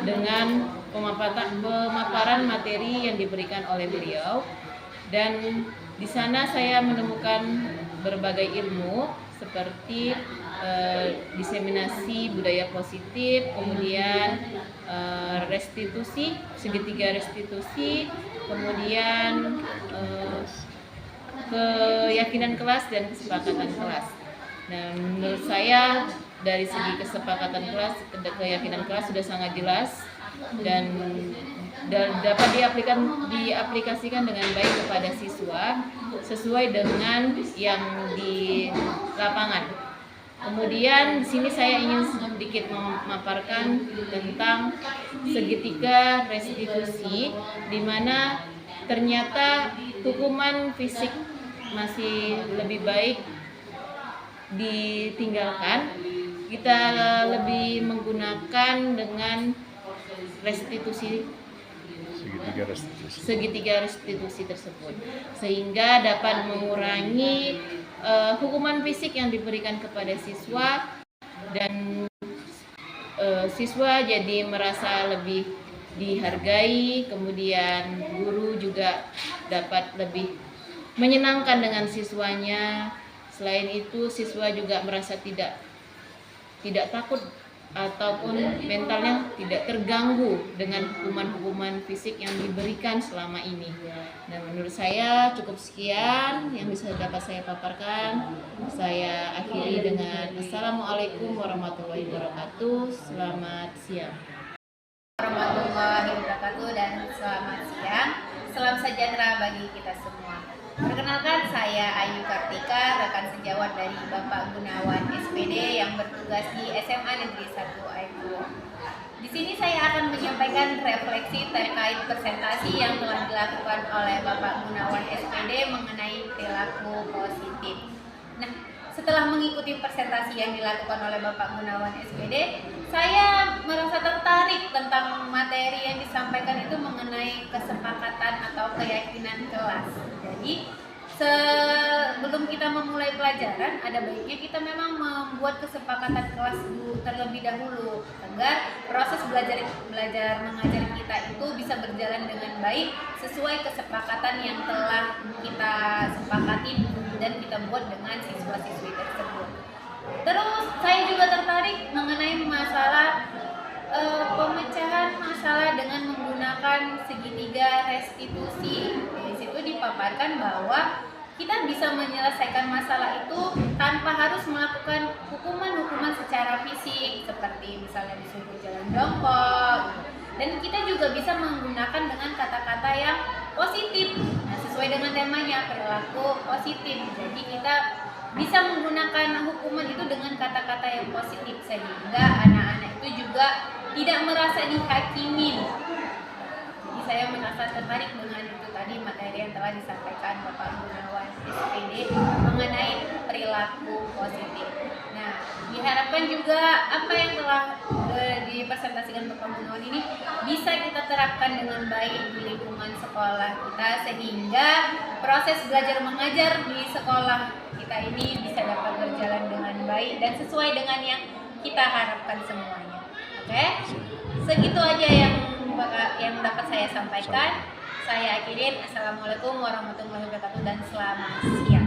dengan pemaparan materi yang diberikan oleh beliau, dan di sana saya menemukan berbagai ilmu seperti diseminasi budaya positif, kemudian restitusi, segitiga restitusi, kemudian keyakinan kelas dan kesepakatan kelas. Nah, menurut saya dari segi kesepakatan kelas, keyakinan kelas sudah sangat jelas dan dapat diaplikasikan dengan baik kepada siswa sesuai dengan yang di lapangan. Kemudian di sini saya ingin sedikit memaparkan tentang segitiga restitusi, di mana ternyata hukuman fisik masih lebih baik ditinggalkan kita lebih menggunakan dengan restitusi segitiga restitusi tersebut, sehingga dapat mengurangi hukuman fisik yang diberikan kepada siswa, dan siswa jadi merasa lebih dihargai, kemudian guru juga dapat lebih menyenangkan dengan siswanya. Selain itu, siswa juga merasa tidak takut ataupun mentalnya tidak terganggu dengan hukuman-hukuman fisik yang diberikan selama ini. Dan menurut saya cukup sekian yang bisa dapat saya paparkan. Saya akhiri dengan Assalamualaikum warahmatullahi wabarakatuh. Selamat siang. Warahmatullahi wabarakatuh dan selamat siang. Salam sejahtera bagi kita semua. Perkenalkan, saya Ayu Kartika, rekan sejawat dari Bapak Gunawan SPD yang bertugas di SMA Negeri 1 Aiko. Di sini saya akan menyampaikan refleksi terkait presentasi yang telah dilakukan oleh Bapak Gunawan SPD mengenai perilaku positif. Nah, setelah mengikuti presentasi yang dilakukan oleh Bapak Gunawan SPD, saya merasa tertarik tentang materi yang disampaikan itu mengenai kesepakatan atau keyakinan kelas. Jadi, sebelum kita memulai pelajaran, ada baiknya kita memang membuat kesepakatan kelas terlebih dahulu agar proses belajar mengajar kita itu bisa berjalan dengan baik sesuai kesepakatan yang telah kita sepakati dan kita buat dengan siswa-siswi tersebut. Terus saya juga tertarik mengenai masalah pemecahan masalah dengan menggunakan segitiga restitusi. Di situ dipaparkan bahwa kita bisa menyelesaikan masalah itu tanpa harus melakukan hukuman-hukuman secara fisik, seperti misalnya disuruh jalan jongkok. Dan kita juga bisa menggunakan dengan kata-kata yang positif. Nah, sesuai dengan temanya, perilaku positif. Jadi kita bisa menggunakan hukuman itu dengan kata-kata yang positif, sehingga anak-anak itu juga tidak merasa dihakimin. Jadi saya merasa tertarik dengan itu tadi materi yang telah disampaikan Bapak Gunawan SPD mengenai perilaku positif. Nah, diharapkan juga apa yang telah dipresentasikan Bapak Gunawan ini bisa kita terapkan dengan baik di lingkungan sekolah kita, sehingga proses belajar mengajar di sekolah kita ini bisa dapat berjalan dengan baik dan sesuai dengan yang kita harapkan semuanya. Oke? Segitu aja yang dapat saya sampaikan. Saya akhirin. Assalamualaikum warahmatullahi wabarakatuh dan selamat siang.